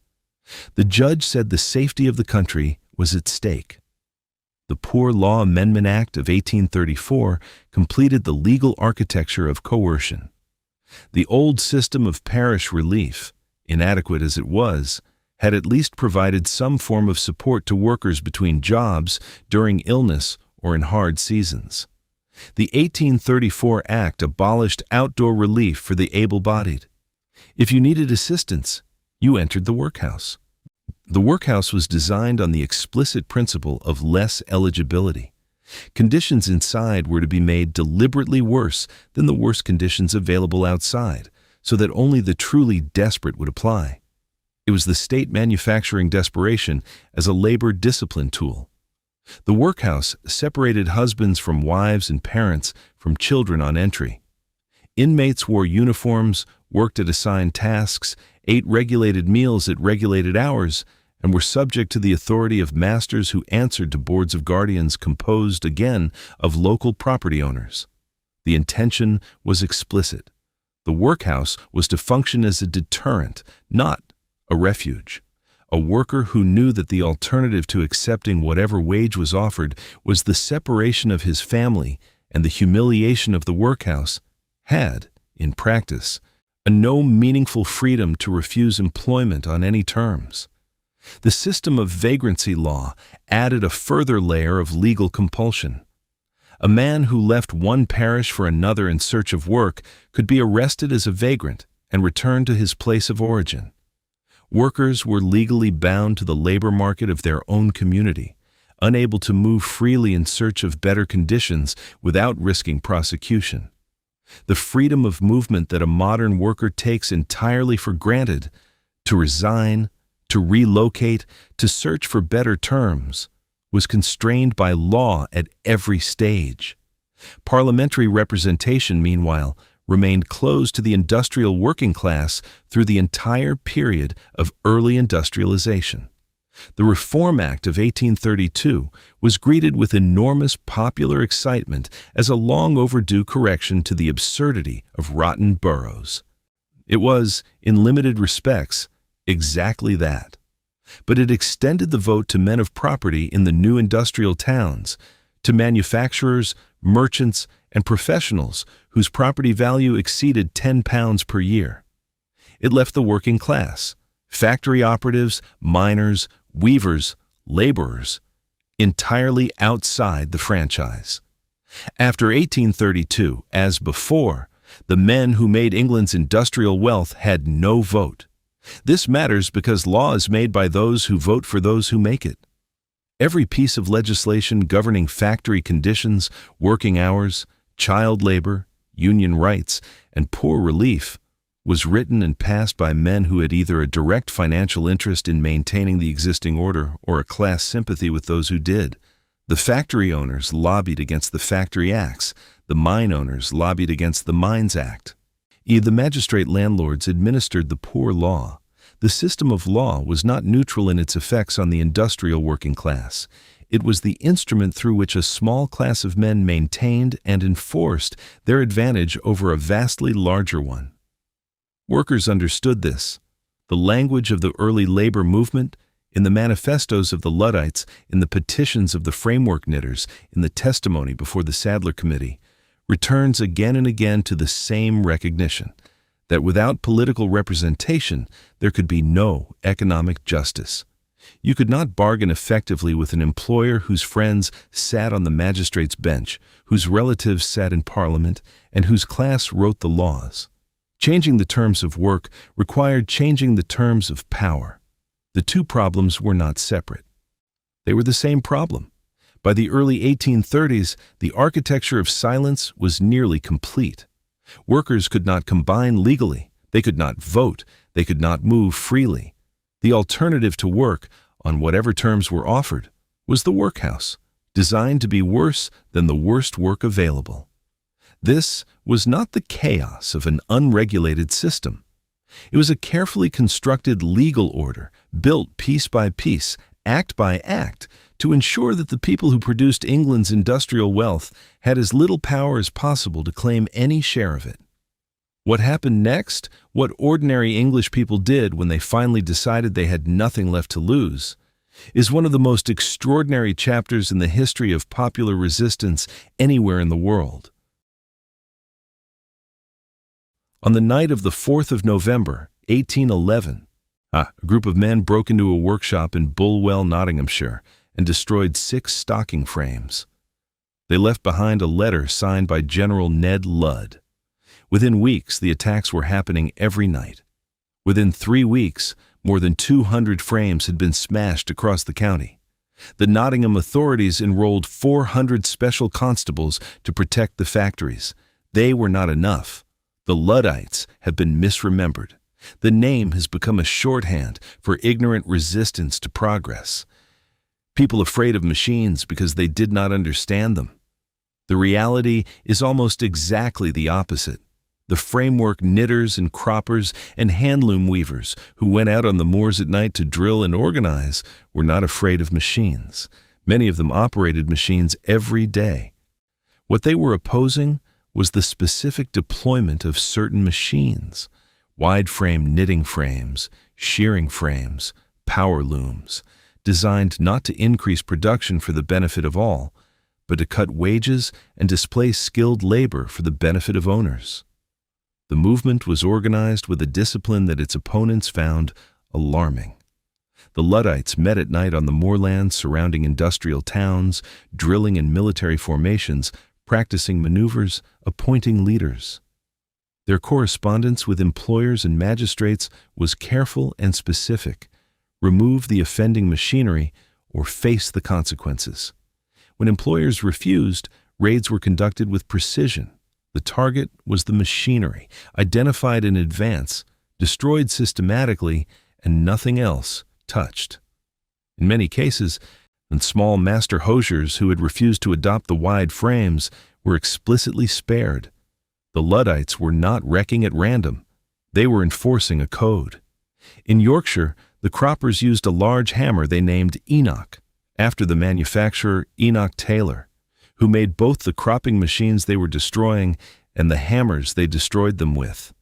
The judge said the safety of the country was at stake. The Poor Law Amendment Act of 1834 completed the legal architecture of coercion. The old system of parish relief, inadequate as it was, had at least provided some form of support to workers between jobs, during illness, or in hard seasons. The 1834 Act abolished outdoor relief for the able-bodied. If you needed assistance, you entered the workhouse. The workhouse was designed on the explicit principle of less eligibility. Conditions inside were to be made deliberately worse than the worst conditions available outside, so that only the truly desperate would apply. It was the state manufacturing desperation as a labor discipline tool. The workhouse separated husbands from wives and parents from children on entry. Inmates wore uniforms, worked at assigned tasks, ate regulated meals at regulated hours, and were subject to the authority of masters who answered to boards of guardians composed, again, of local property owners. The intention was explicit. The workhouse was to function as a deterrent, not a refuge. A worker who knew that the alternative to accepting whatever wage was offered was the separation of his family and the humiliation of the workhouse had, in practice, no meaningful freedom to refuse employment on any terms. The system of vagrancy law added a further layer of legal compulsion. A man who left one parish for another in search of work could be arrested as a vagrant and returned to his place of origin. Workers were legally bound to the labor market of their own community, unable to move freely in search of better conditions without risking prosecution. The freedom of movement that a modern worker takes entirely for granted, to resign, to relocate, to search for better terms, was constrained by law at every stage. Parliamentary representation, meanwhile, remained closed to the industrial working class through the entire period of early industrialization. The Reform Act of 1832 was greeted with enormous popular excitement as a long overdue correction to the absurdity of rotten boroughs. It was, in limited respects, exactly that. But it extended the vote to men of property in the new industrial towns, to manufacturers, merchants, and professionals whose property value exceeded £10 per year. It left the working class, factory operatives, miners, weavers, laborers, entirely outside the franchise. After 1832, as before, the men who made England's industrial wealth had no vote. This matters because law is made by those who vote for those who make it. Every piece of legislation governing factory conditions, working hours, child labor, union rights, and poor relief was written and passed by men who had either a direct financial interest in maintaining the existing order or a class sympathy with those who did. The factory owners lobbied against the Factory Acts. The mine owners lobbied against the Mines Act. The magistrate landlords administered the poor law. The system of law was not neutral in its effects on the industrial working class. It was the instrument through which a small class of men maintained and enforced their advantage over a vastly larger one. Workers understood this. The language of the early labor movement, in the manifestos of the Luddites, in the petitions of the framework knitters, in the testimony before the Sadler Committee, returns again and again to the same recognition that without political representation, there could be no economic justice. You could not bargain effectively with an employer whose friends sat on the magistrate's bench, whose relatives sat in Parliament, and whose class wrote the laws. Changing the terms of work required changing the terms of power. The two problems were not separate. They were the same problem. By the early 1830s, the architecture of silence was nearly complete. Workers could not combine legally. They could not vote. They could not move freely. The alternative to work, on whatever terms were offered, was the workhouse, designed to be worse than the worst work available. This was not the chaos of an unregulated system. It was a carefully constructed legal order, built piece by piece, act by act, to ensure that the people who produced England's industrial wealth had as little power as possible to claim any share of it. What happened next, what ordinary English people did when they finally decided they had nothing left to lose, is one of the most extraordinary chapters in the history of popular resistance anywhere in the world. On the night of the 4th of November, 1811, a group of men broke into a workshop in Bulwell, Nottinghamshire, and destroyed 6 stocking frames. They left behind a letter signed by General Ned Ludd. Within weeks, the attacks were happening every night. Within 3 weeks, more than 200 frames had been smashed across the county. The Nottingham authorities enrolled 400 special constables to protect the factories. They were not enough. The Luddites have been misremembered. The name has become a shorthand for ignorant resistance to progress. People afraid of machines because they did not understand them. The reality is almost exactly the opposite. The framework knitters and croppers and handloom weavers who went out on the moors at night to drill and organize were not afraid of machines. Many of them operated machines every day. What they were opposing was the specific deployment of certain machines: wide-frame knitting frames, shearing frames, power looms, designed not to increase production for the benefit of all, but to cut wages and displace skilled labor for the benefit of owners. The movement was organized with a discipline that its opponents found alarming. The Luddites met at night on the moorlands surrounding industrial towns, drilling in military formations, practicing maneuvers, appointing leaders. Their correspondence with employers and magistrates was careful and specific: remove the offending machinery or face the consequences. When employers refused, raids were conducted with precision. The target was the machinery, identified in advance, destroyed systematically, and nothing else touched. In many cases, and small master hosiers who had refused to adopt the wide frames were explicitly spared. The Luddites were not wrecking at random. They were enforcing a code. In Yorkshire, the croppers used a large hammer they named Enoch, after the manufacturer Enoch Taylor, who made both the cropping machines they were destroying and the hammers they destroyed them with.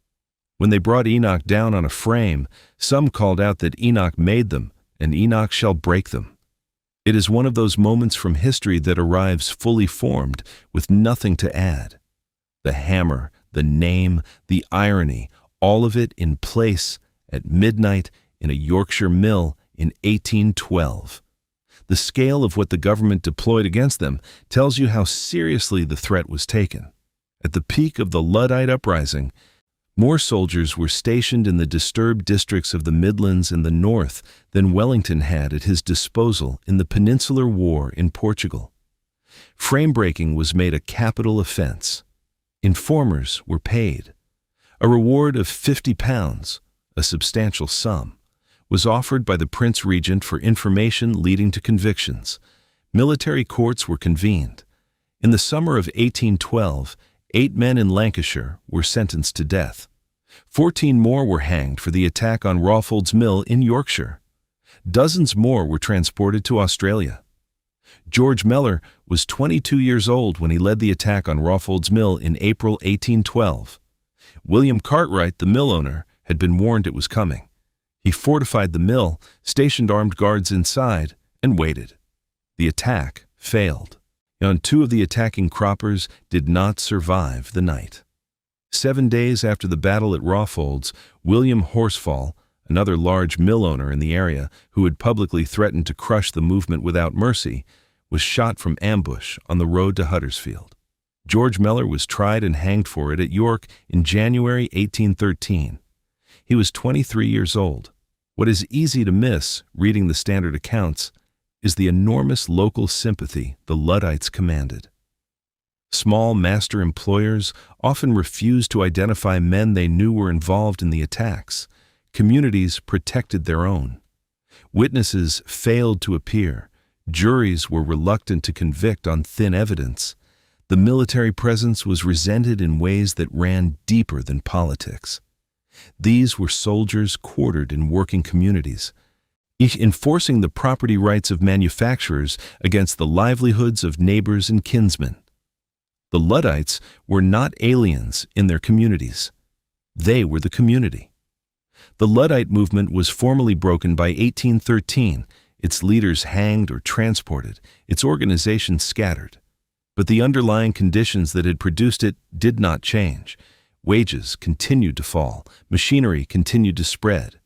When they brought Enoch down on a frame, some called out that Enoch made them, and Enoch shall break them. It is one of those moments from history that arrives fully formed, with nothing to add. The hammer, the name, the irony, all of it in place at midnight in a Yorkshire mill in 1812. The scale of what the government deployed against them tells you how seriously the threat was taken. At the peak of the Luddite uprising, more soldiers were stationed in the disturbed districts of the Midlands and the North than Wellington had at his disposal in the Peninsular War in Portugal. Frame-breaking was made a capital offence. Informers were paid. A reward of £50, a substantial sum, was offered by the Prince Regent for information leading to convictions. Military courts were convened. In the summer of 1812, 8 men in Lancashire were sentenced to death. 14 more were hanged for the attack on Rawfolds Mill in Yorkshire. Dozens more were transported to Australia. George Mellor was 22 years old when he led the attack on Rawfolds Mill in April 1812. William Cartwright, the mill owner, had been warned it was coming. He fortified the mill, stationed armed guards inside, and waited. The attack failed, and 2 of the attacking croppers did not survive the night. 7 days after the battle at Rawfolds, William Horsfall, another large mill owner in the area who had publicly threatened to crush the movement without mercy, was shot from ambush on the road to Huddersfield. George Mellor was tried and hanged for it at York in January 1813. He was 23 years old. What is easy to miss, reading the standard accounts, is the enormous local sympathy the Luddites commanded. Small master employers often refused to identify men they knew were involved in the attacks. Communities protected their own. Witnesses failed to appear. Juries were reluctant to convict on thin evidence. The military presence was resented in ways that ran deeper than politics. These were soldiers quartered in working communities, enforcing the property rights of manufacturers against the livelihoods of neighbors and kinsmen. The Luddites were not aliens in their communities. They were the community. The Luddite movement was formally broken by 1813, its leaders hanged or transported, its organization scattered. But the underlying conditions that had produced it did not change. Wages continued to fall, machinery continued to spread.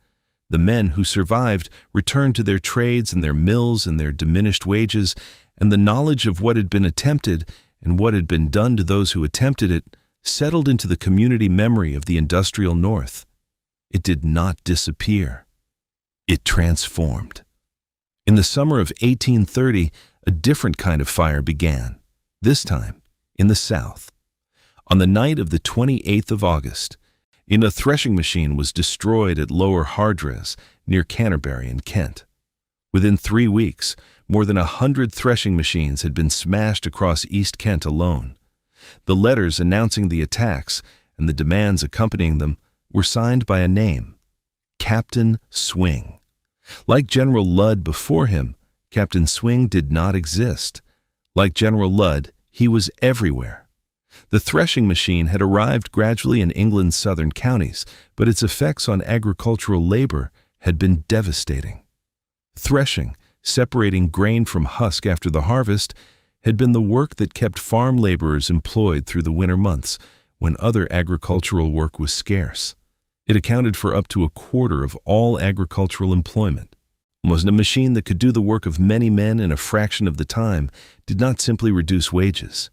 The men who survived returned to their trades and their mills and their diminished wages, and the knowledge of what had been attempted and what had been done to those who attempted it settled into the community memory of the industrial North. It did not disappear. It transformed. In the summer of 1830, a different kind of fire began, this time in the South. On the night of the 28th of August, a threshing machine was destroyed at Lower Hardres, near Canterbury in Kent. Within 3 weeks, more than 100 threshing machines had been smashed across East Kent alone. The letters announcing the attacks and the demands accompanying them were signed by a name, Captain Swing. Like General Ludd before him, Captain Swing did not exist. Like General Ludd, he was everywhere. The threshing machine had arrived gradually in England's southern counties, but its effects on agricultural labor had been devastating. Threshing, separating grain from husk after the harvest, had been the work that kept farm laborers employed through the winter months when other agricultural work was scarce. It accounted for up to a quarter of all agricultural employment. A machine that could do the work of many men in a fraction of the time did not simply reduce wages.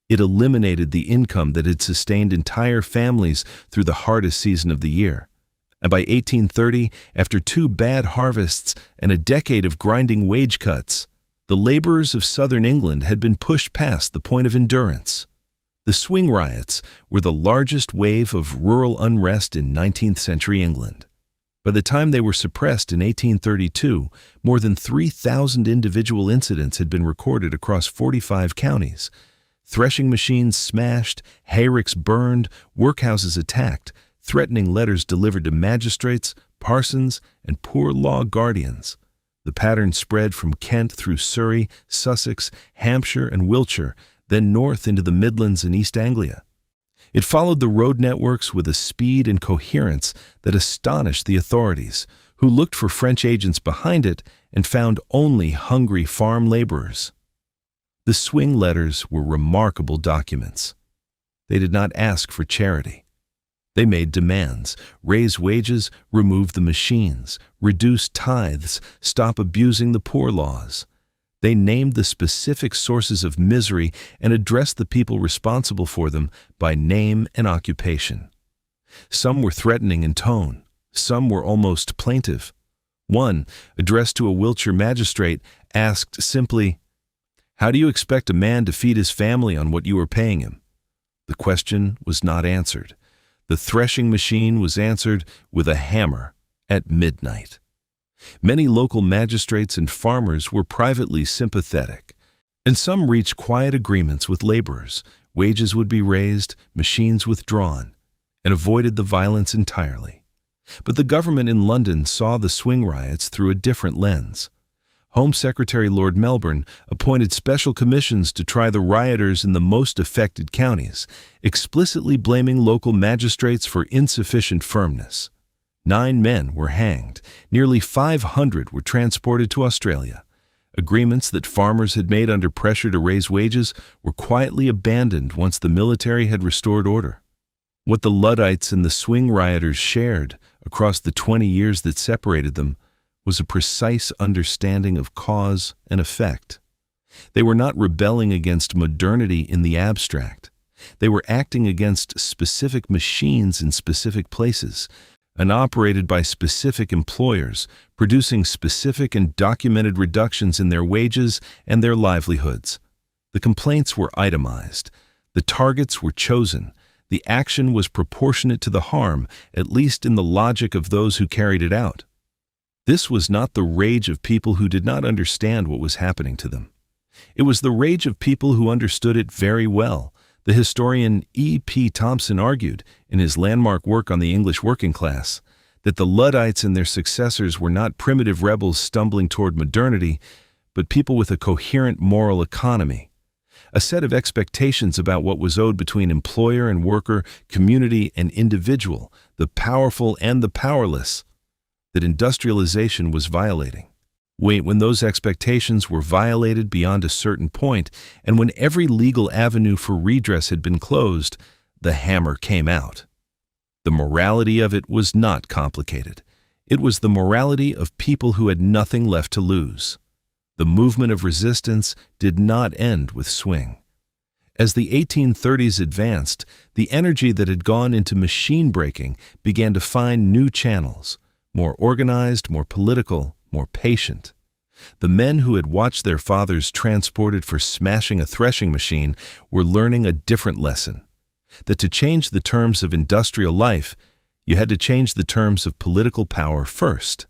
It eliminated the income that had sustained entire families through the hardest season of the year. And by 1830, after 2 bad harvests and a decade of grinding wage cuts, the laborers of southern England had been pushed past the point of endurance. The Swing Riots were the largest wave of rural unrest in 19th century England. By the time they were suppressed in 1832, more than 3,000 individual incidents had been recorded across 45 counties. Threshing machines smashed, hayricks burned, workhouses attacked, threatening letters delivered to magistrates, parsons, and poor law guardians. The pattern spread from Kent through Surrey, Sussex, Hampshire, and Wiltshire, then north into the Midlands and East Anglia. It followed the road networks with a speed and coherence that astonished the authorities, who looked for French agents behind it and found only hungry farm laborers. The Swing letters were remarkable documents. They did not ask for charity. They made demands: raise wages, remove the machines, reduce tithes, stop abusing the poor laws. They named the specific sources of misery and addressed the people responsible for them by name and occupation. Some were threatening in tone. Some were almost plaintive. One, addressed to a Wiltshire magistrate, asked simply, "How do you expect a man to feed his family on what you are paying him?" The question was not answered. The threshing machine was answered with a hammer at midnight. Many local magistrates and farmers were privately sympathetic. And some reached quiet agreements with laborers. Wages would be raised, machines withdrawn, and avoided the violence entirely. But the government in London saw the swing riots through a different lens. Home Secretary Lord Melbourne appointed special commissions to try the rioters in the most affected counties, explicitly blaming local magistrates for insufficient firmness. 9 men were hanged. Nearly 500 were transported to Australia. Agreements that farmers had made under pressure to raise wages were quietly abandoned once the military had restored order. What the Luddites and the swing rioters shared across the 20 years that separated them was a precise understanding of cause and effect. They were not rebelling against modernity in the abstract. They were acting against specific machines in specific places, and operated by specific employers, producing specific and documented reductions in their wages and their livelihoods. The complaints were itemized. The targets were chosen. The action was proportionate to the harm, at least in the logic of those who carried it out. This was not the rage of people who did not understand what was happening to them. It was the rage of people who understood it very well. The historian E.P. Thompson argued, in his landmark work on the English working class, that the Luddites and their successors were not primitive rebels stumbling toward modernity, but people with a coherent moral economy, a set of expectations about what was owed between employer and worker, community and individual, the powerful and the powerless, that industrialization was violating. When those expectations were violated beyond a certain point, and when every legal avenue for redress had been closed, the hammer came out. The morality of it was not complicated. It was the morality of people who had nothing left to lose. The movement of resistance did not end with swing. As the 1830s advanced, the energy that had gone into machine breaking began to find new channels, more organized, more political, more patient. The men who had watched their fathers transported for smashing a threshing machine were learning a different lesson, that to change the terms of industrial life, you had to change the terms of political power first.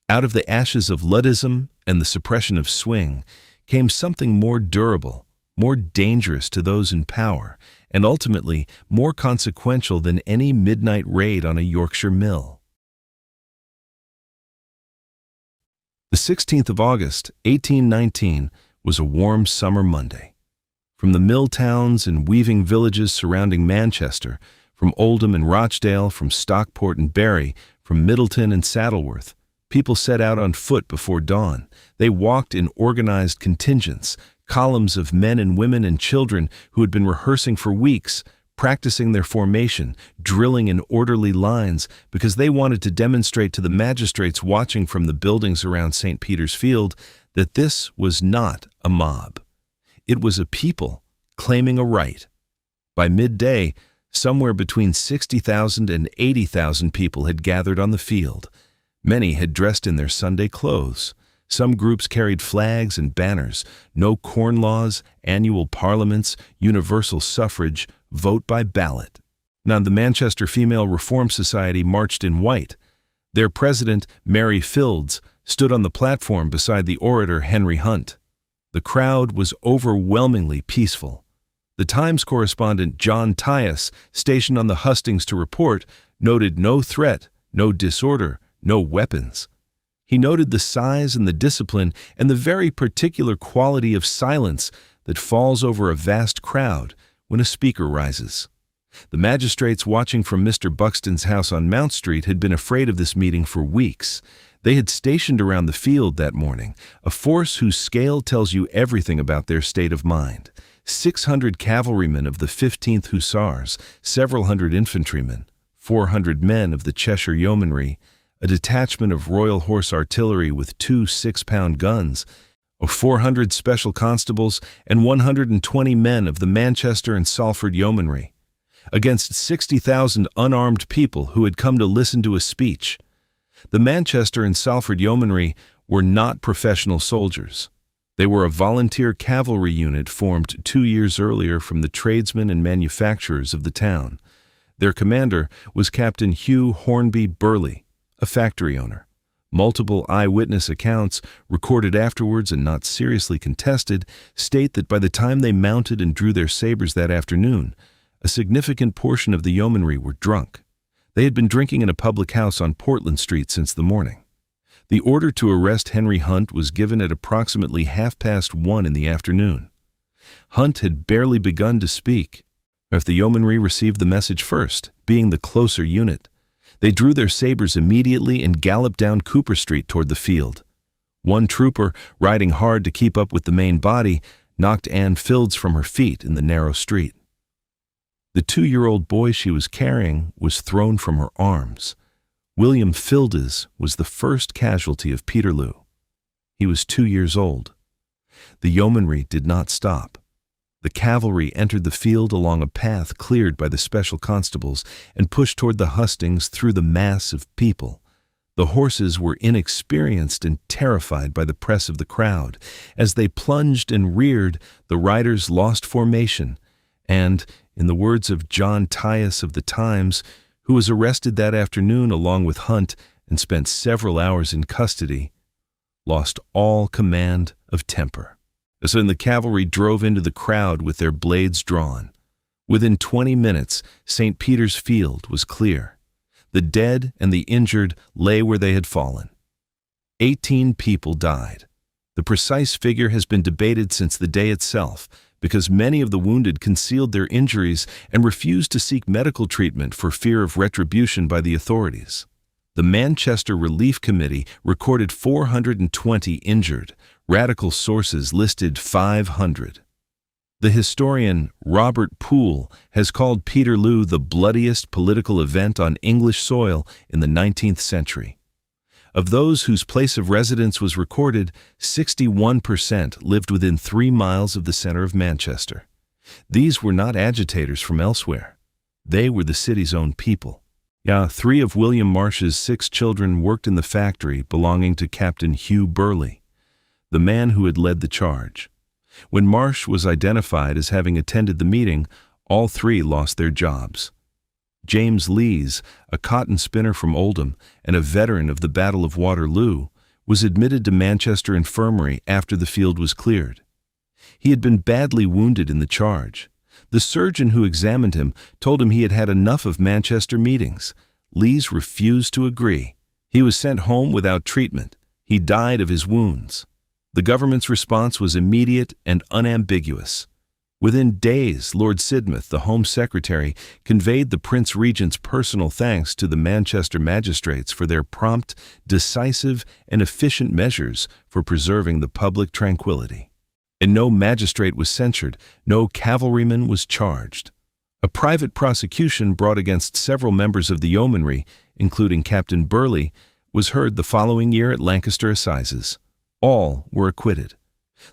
Out of the ashes of Luddism and the suppression of swing came something more durable, more dangerous to those in power, and ultimately more consequential than any midnight raid on a Yorkshire mill. The 16th of August, 1819, was a warm summer Monday. From the mill towns and weaving villages surrounding Manchester, from Oldham and Rochdale, from Stockport and Bury, from Middleton and Saddleworth, people set out on foot before dawn. They walked in organized contingents, columns of men and women and children who had been rehearsing for weeks, practicing their formation, drilling in orderly lines, because they wanted to demonstrate to the magistrates watching from the buildings around St. Peter's Field that this was not a mob. It was a people claiming a right. By midday, somewhere between 60,000 and 80,000 people had gathered on the field. Many had dressed in their Sunday clothes. Some groups carried flags and banners: no corn laws, annual parliaments, universal suffrage, vote by ballot. Now, the Manchester Female Reform Society marched in white. Their president, Mary Fields, stood on the platform beside the orator Henry Hunt. The crowd was overwhelmingly peaceful. The Times correspondent John Tyas, stationed on the hustings to report, noted no threat, no disorder, no weapons. He noted the size and the discipline and the very particular quality of silence that falls over a vast crowd when a speaker rises. The magistrates watching from Mr. Buxton's house on Mount Street had been afraid of this meeting for weeks. They had stationed around the field that morning a force whose scale tells you everything about their state of mind. 600 cavalrymen of the 15th Hussars, several hundred infantrymen, 400 men of the Cheshire Yeomanry, a detachment of Royal Horse Artillery with 2 6-pound guns, 400 special constables, and 120 men of the Manchester and Salford Yeomanry, against 60,000 unarmed people who had come to listen to a speech. The Manchester and Salford Yeomanry were not professional soldiers. They were a volunteer cavalry unit formed 2 years earlier from the tradesmen and manufacturers of the town. Their commander was Captain Hugh Hornby Burley, a factory owner. Multiple eyewitness accounts, recorded afterwards and not seriously contested, state that by the time they mounted and drew their sabers that afternoon, a significant portion of the yeomanry were drunk. They had been drinking in a public house on Portland Street since the morning. The order to arrest Henry Hunt was given at approximately 1:30 in the afternoon. Hunt had barely begun to speak, if the yeomanry received the message first, being the closer unit. They drew their sabers immediately and galloped down Cooper Street toward the field. One trooper, riding hard to keep up with the main body, knocked Anne Fields from her feet in the narrow street. The 2-year-old boy she was carrying was thrown from her arms. William Fields was the first casualty of Peterloo. He was 2 years old. The yeomanry did not stop. The cavalry entered the field along a path cleared by the special constables and pushed toward the hustings through the mass of people. The horses were inexperienced and terrified by the press of the crowd. As they plunged and reared, the riders lost formation and, in the words of John Tyus of the Times, who was arrested that afternoon along with Hunt and spent several hours in custody, lost all command of temper. So the cavalry drove into the crowd with their blades drawn. Within 20 minutes, St. Peter's Field was clear. The dead and the injured lay where they had fallen. 18 people died. The precise figure has been debated since the day itself, because many of the wounded concealed their injuries and refused to seek medical treatment for fear of retribution by the authorities. The Manchester Relief Committee recorded 420 injured. Radical sources listed 500. The historian Robert Poole has called Peterloo the bloodiest political event on English soil in the 19th century. Of those whose place of residence was recorded, 61% lived within 3 miles of the center of Manchester. These were not agitators from elsewhere. They were the city's own people. 3 of William Marsh's 6 children worked in the factory belonging to Captain Hugh Burley, the man who had led the charge. When Marsh was identified as having attended the meeting, all 3 lost their jobs. James Lees, a cotton spinner from Oldham and a veteran of the Battle of Waterloo, was admitted to Manchester Infirmary after the field was cleared. He had been badly wounded in the charge. The surgeon who examined him told him he had had enough of Manchester meetings. Lees refused to agree. He was sent home without treatment. He died of his wounds. The government's response was immediate and unambiguous. Within days, Lord Sidmouth, the Home Secretary, conveyed the Prince Regent's personal thanks to the Manchester magistrates for their prompt, decisive, and efficient measures for preserving the public tranquility. And no magistrate was censured, no cavalryman was charged. A private prosecution brought against several members of the yeomanry, including Captain Burley, was heard the following year at Lancaster Assizes. All were acquitted.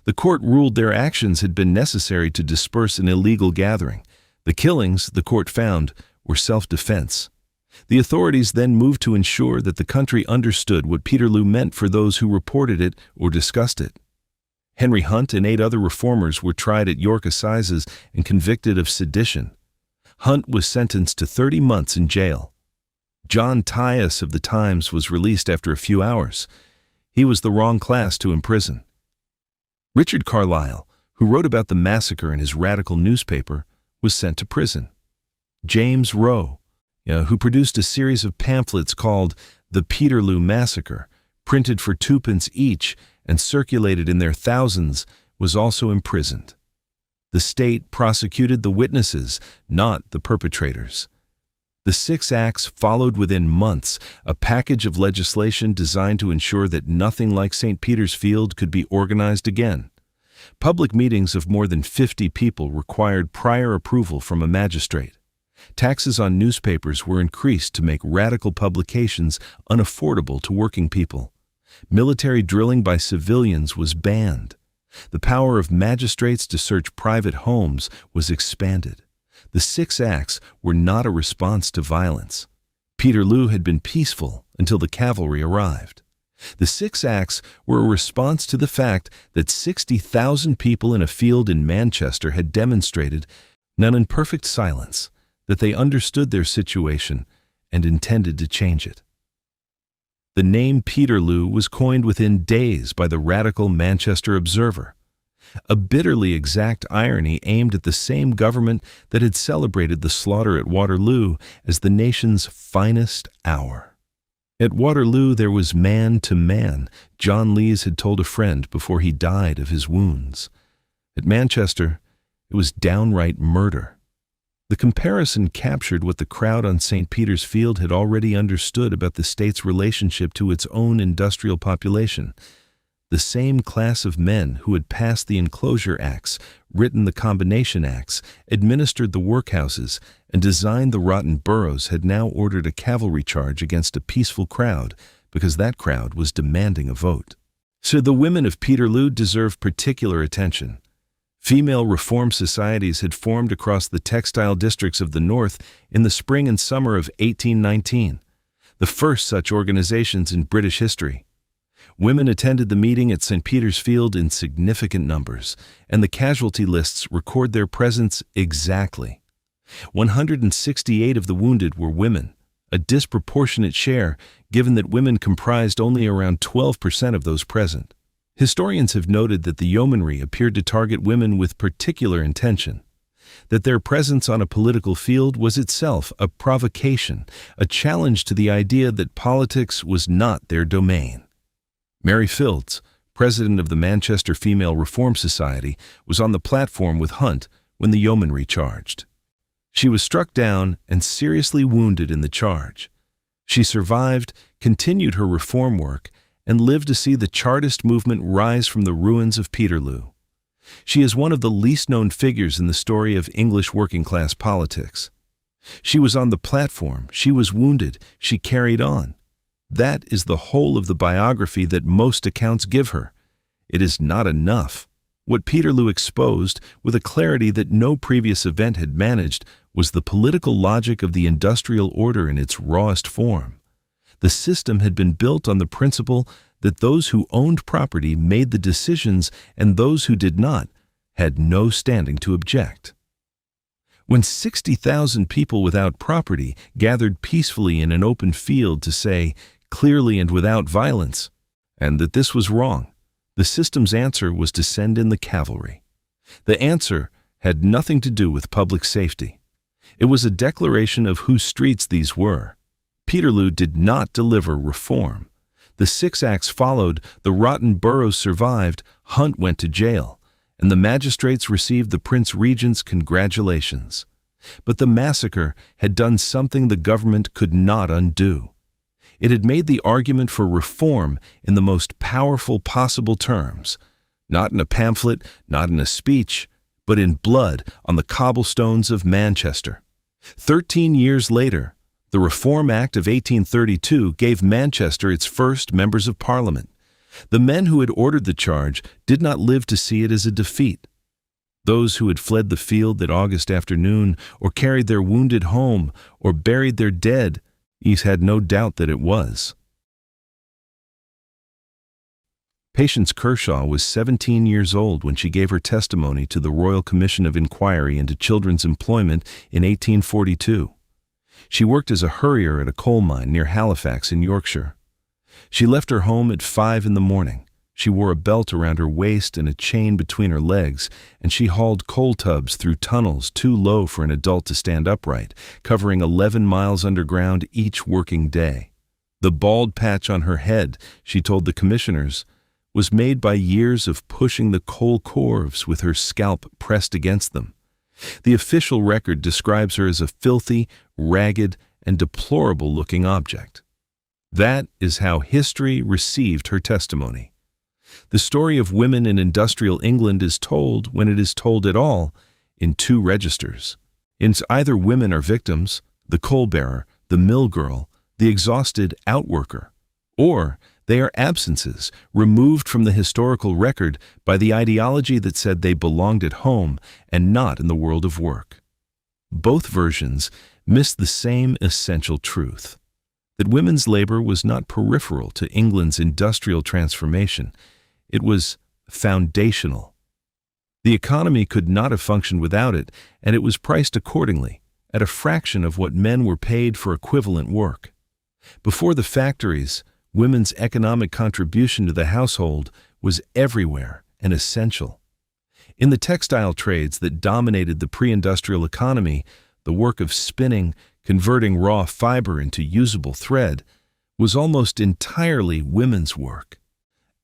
The court ruled their actions had been necessary to disperse an illegal gathering. The killings, the court found, were self-defense. The authorities then moved to ensure that the country understood what Peterloo meant for those who reported it or discussed it. Henry Hunt and 8 other reformers were tried at York Assizes and convicted of sedition. Hunt was sentenced to 30 months in jail. John Tyus of the Times was released after a few hours. He was the wrong class to imprison. Richard Carlile, who wrote about the massacre in his radical newspaper, was sent to prison. James Rowe, who produced a series of pamphlets called The Peterloo Massacre, printed for 2 pence each and circulated in their thousands, was also imprisoned. The state prosecuted the witnesses, not the perpetrators. The 6 acts followed within months, a package of legislation designed to ensure that nothing like St. Peter's Field could be organized again. Public meetings of more than 50 people required prior approval from a magistrate. Taxes on newspapers were increased to make radical publications unaffordable to working people. Military drilling by civilians was banned. The power of magistrates to search private homes was expanded. The 6 acts were not a response to violence. Peterloo had been peaceful until the cavalry arrived. The 6 acts were a response to the fact that 60,000 people in a field in Manchester had demonstrated, not in perfect silence, that they understood their situation and intended to change it. The name Peterloo was coined within days by the radical Manchester Observer, a bitterly exact irony aimed at the same government that had celebrated the slaughter at Waterloo as the nation's finest hour. At Waterloo there was man to man, John Lees had told a friend before he died of his wounds. At Manchester, it was downright murder. The comparison captured what the crowd on St. Peter's Field had already understood about the state's relationship to its own industrial population. The same class of men who had passed the Enclosure Acts, written the Combination Acts, administered the workhouses, and designed the rotten boroughs had now ordered a cavalry charge against a peaceful crowd because that crowd was demanding a vote. So the women of Peterloo deserve particular attention. Female reform societies had formed across the textile districts of the North in the spring and summer of 1819, the first such organizations in British history. Women attended the meeting at St. Peter's Field in significant numbers, and the casualty lists record their presence exactly. 168 of the wounded were women, a disproportionate share given that women comprised only around 12% of those present. Historians have noted that the yeomanry appeared to target women with particular intention, that their presence on a political field was itself a provocation, a challenge to the idea that politics was not their domain. Mary Fields, president of the Manchester Female Reform Society, was on the platform with Hunt when the yeomanry charged. She was struck down and seriously wounded in the charge. She survived, continued her reform work, and lived to see the Chartist movement rise from the ruins of Peterloo. She is one of the least-known figures in the story of English working-class politics. She was on the platform, she was wounded, she carried on. That is the whole of the biography that most accounts give her. It is not enough. What Peterloo exposed, with a clarity that no previous event had managed, was the political logic of the industrial order in its rawest form. The system had been built on the principle that those who owned property made the decisions and those who did not had no standing to object. When 60,000 people without property gathered peacefully in an open field to say, clearly and without violence, and that this was wrong, the system's answer was to send in the cavalry. The answer had nothing to do with public safety. It was a declaration of whose streets these were. Peterloo did not deliver reform. The 6 acts followed, the rotten boroughs survived, Hunt went to jail, and the magistrates received the Prince Regent's congratulations. But the massacre had done something the government could not undo. It had made the argument for reform in the most powerful possible terms, not in a pamphlet, not in a speech, but in blood on the cobblestones of Manchester. 13 years later, the Reform Act of 1832 gave Manchester its first members of Parliament. The men who had ordered the charge did not live to see it as a defeat. Those who had fled the field that August afternoon, or carried their wounded home, or buried their dead, Ease had no doubt that it was. Patience Kershaw was 17 years old when she gave her testimony to the Royal Commission of Inquiry into Children's Employment in 1842. She worked as a hurrier at a coal mine near Halifax in Yorkshire. She left her home at 5 in the morning. She wore a belt around her waist and a chain between her legs, and she hauled coal tubs through tunnels too low for an adult to stand upright, covering 11 miles underground each working day. The bald patch on her head, she told the commissioners, was made by years of pushing the coal corves with her scalp pressed against them. The official record describes her as a filthy, ragged, and deplorable-looking object. That is how history received her testimony. The story of women in industrial England is told, when it is told at all, in 2 registers. Either women are victims, the coal-bearer, the mill girl, the exhausted outworker, or they are absences, removed from the historical record by the ideology that said they belonged at home and not in the world of work. Both versions miss the same essential truth, that women's labor was not peripheral to England's industrial transformation. It was foundational. The economy could not have functioned without it, and it was priced accordingly, at a fraction of what men were paid for equivalent work. Before the factories, women's economic contribution to the household was everywhere and essential. In the textile trades that dominated the pre-industrial economy, the work of spinning, converting raw fiber into usable thread, was almost entirely women's work.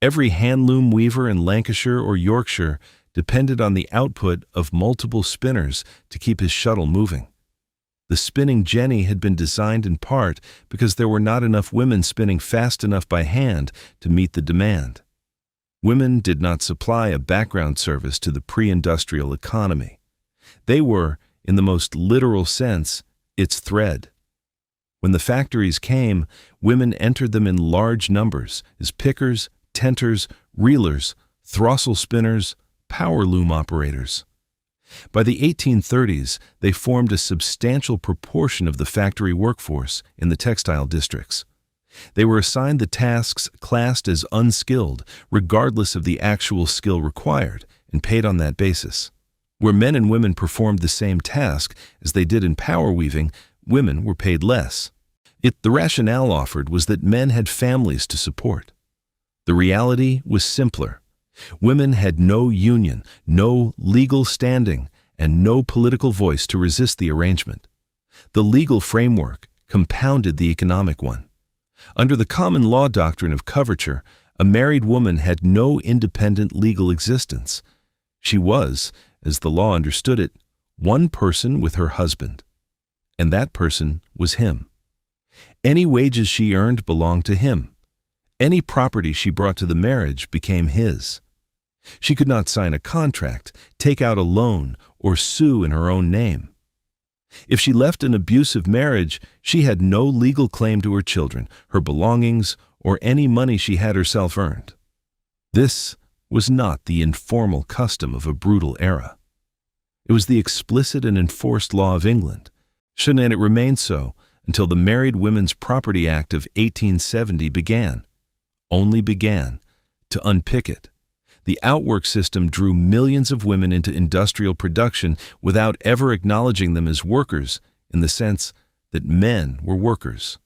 Every handloom weaver in Lancashire or Yorkshire depended on the output of multiple spinners to keep his shuttle moving. The spinning jenny had been designed in part because there were not enough women spinning fast enough by hand to meet the demand. Women did not supply a background service to the pre-industrial economy. They were, in the most literal sense, its thread. When the factories came, women entered them in large numbers as pickers, tenters, reelers, throstle spinners, power loom operators. By the 1830s, they formed a substantial proportion of the factory workforce in the textile districts. They were assigned the tasks classed as unskilled, regardless of the actual skill required, and paid on that basis. Where men and women performed the same task as they did in power weaving, women were paid less. The rationale offered was that men had families to support. The reality was simpler. Women had no union, no legal standing, and no political voice to resist the arrangement. The legal framework compounded the economic one. Under the common law doctrine of coverture, a married woman had no independent legal existence. She was, as the law understood it, one person with her husband, and that person was him. Any wages she earned belonged to him. Any property she brought to the marriage became his. She could not sign a contract, take out a loan, or sue in her own name. If she left an abusive marriage, she had no legal claim to her children, her belongings, or any money she had herself earned. This was not the informal custom of a brutal era. It was the explicit and enforced law of England, and it remained so until the Married Women's Property Act of 1870 only began, to unpick it. The Outwork system drew millions of women into industrial production without ever acknowledging them as workers in the sense that men were workers.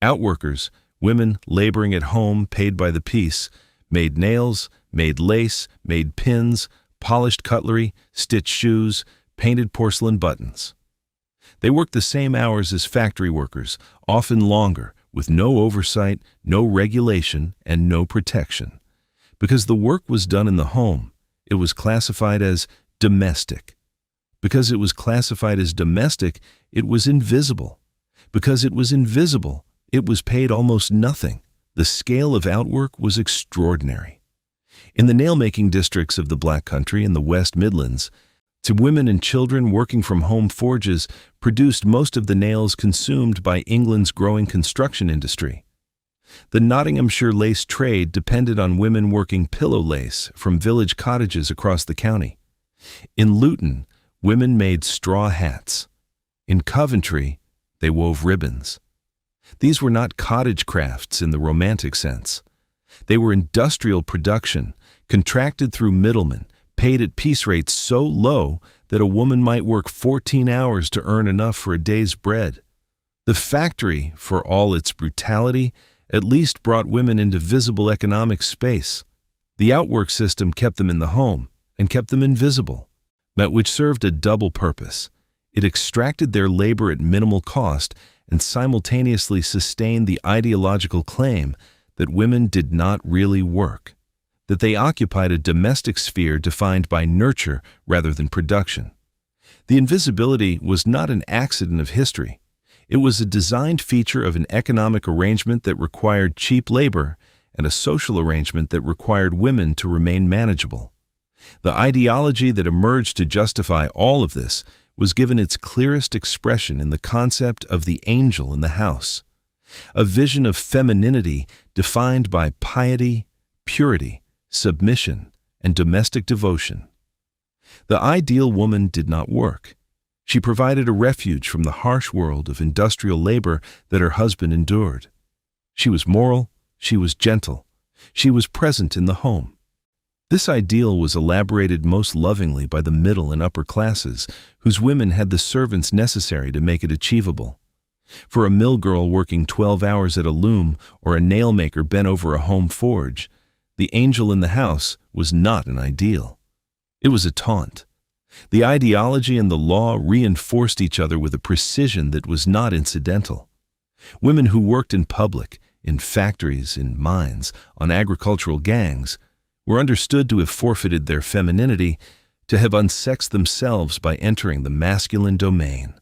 Outworkers, women laboring at home paid by the piece, made nails, made lace, made pins, polished cutlery, stitched shoes, painted porcelain buttons. They worked the same hours as factory workers, often longer, with no oversight, no regulation, and no protection. Because the work was done in the home, it was classified as domestic. Because it was classified as domestic, it was invisible. Because it was invisible, it was paid almost nothing. The scale of outwork was extraordinary. In the nail-making districts of the Black Country and the West Midlands, women and children working from home forges produced most of the nails consumed by England's growing construction industry. The Nottinghamshire lace trade depended on women working pillow lace from village cottages across the county. In Luton, women made straw hats. In Coventry, they wove ribbons. These were not cottage crafts in the romantic sense. They were industrial production, contracted through middlemen, paid at piece rates so low that a woman might work 14 hours to earn enough for a day's bread. The factory, for all its brutality, at least brought women into visible economic space. The outwork system kept them in the home and kept them invisible, which served a double purpose. It extracted their labor at minimal cost and simultaneously sustained the ideological claim that women did not really work, that they occupied a domestic sphere defined by nurture rather than production. The invisibility was not an accident of history. It was a designed feature of an economic arrangement that required cheap labor and a social arrangement that required women to remain manageable. The ideology that emerged to justify all of this was given its clearest expression in the concept of the angel in the house, a vision of femininity defined by piety, purity, submission, and domestic devotion. The ideal woman did not work. She provided a refuge from the harsh world of industrial labor that her husband endured. She was moral, she was gentle, she was present in the home. This ideal was elaborated most lovingly by the middle and upper classes, whose women had the servants necessary to make it achievable. For a mill girl working 12 hours at a loom or a nail maker bent over a home forge, the angel in the house was not an ideal. It was a taunt. The ideology and the law reinforced each other with a precision that was not incidental. Women who worked in public, in factories, in mines, on agricultural gangs, were understood to have forfeited their femininity, to have unsexed themselves by entering the masculine domain.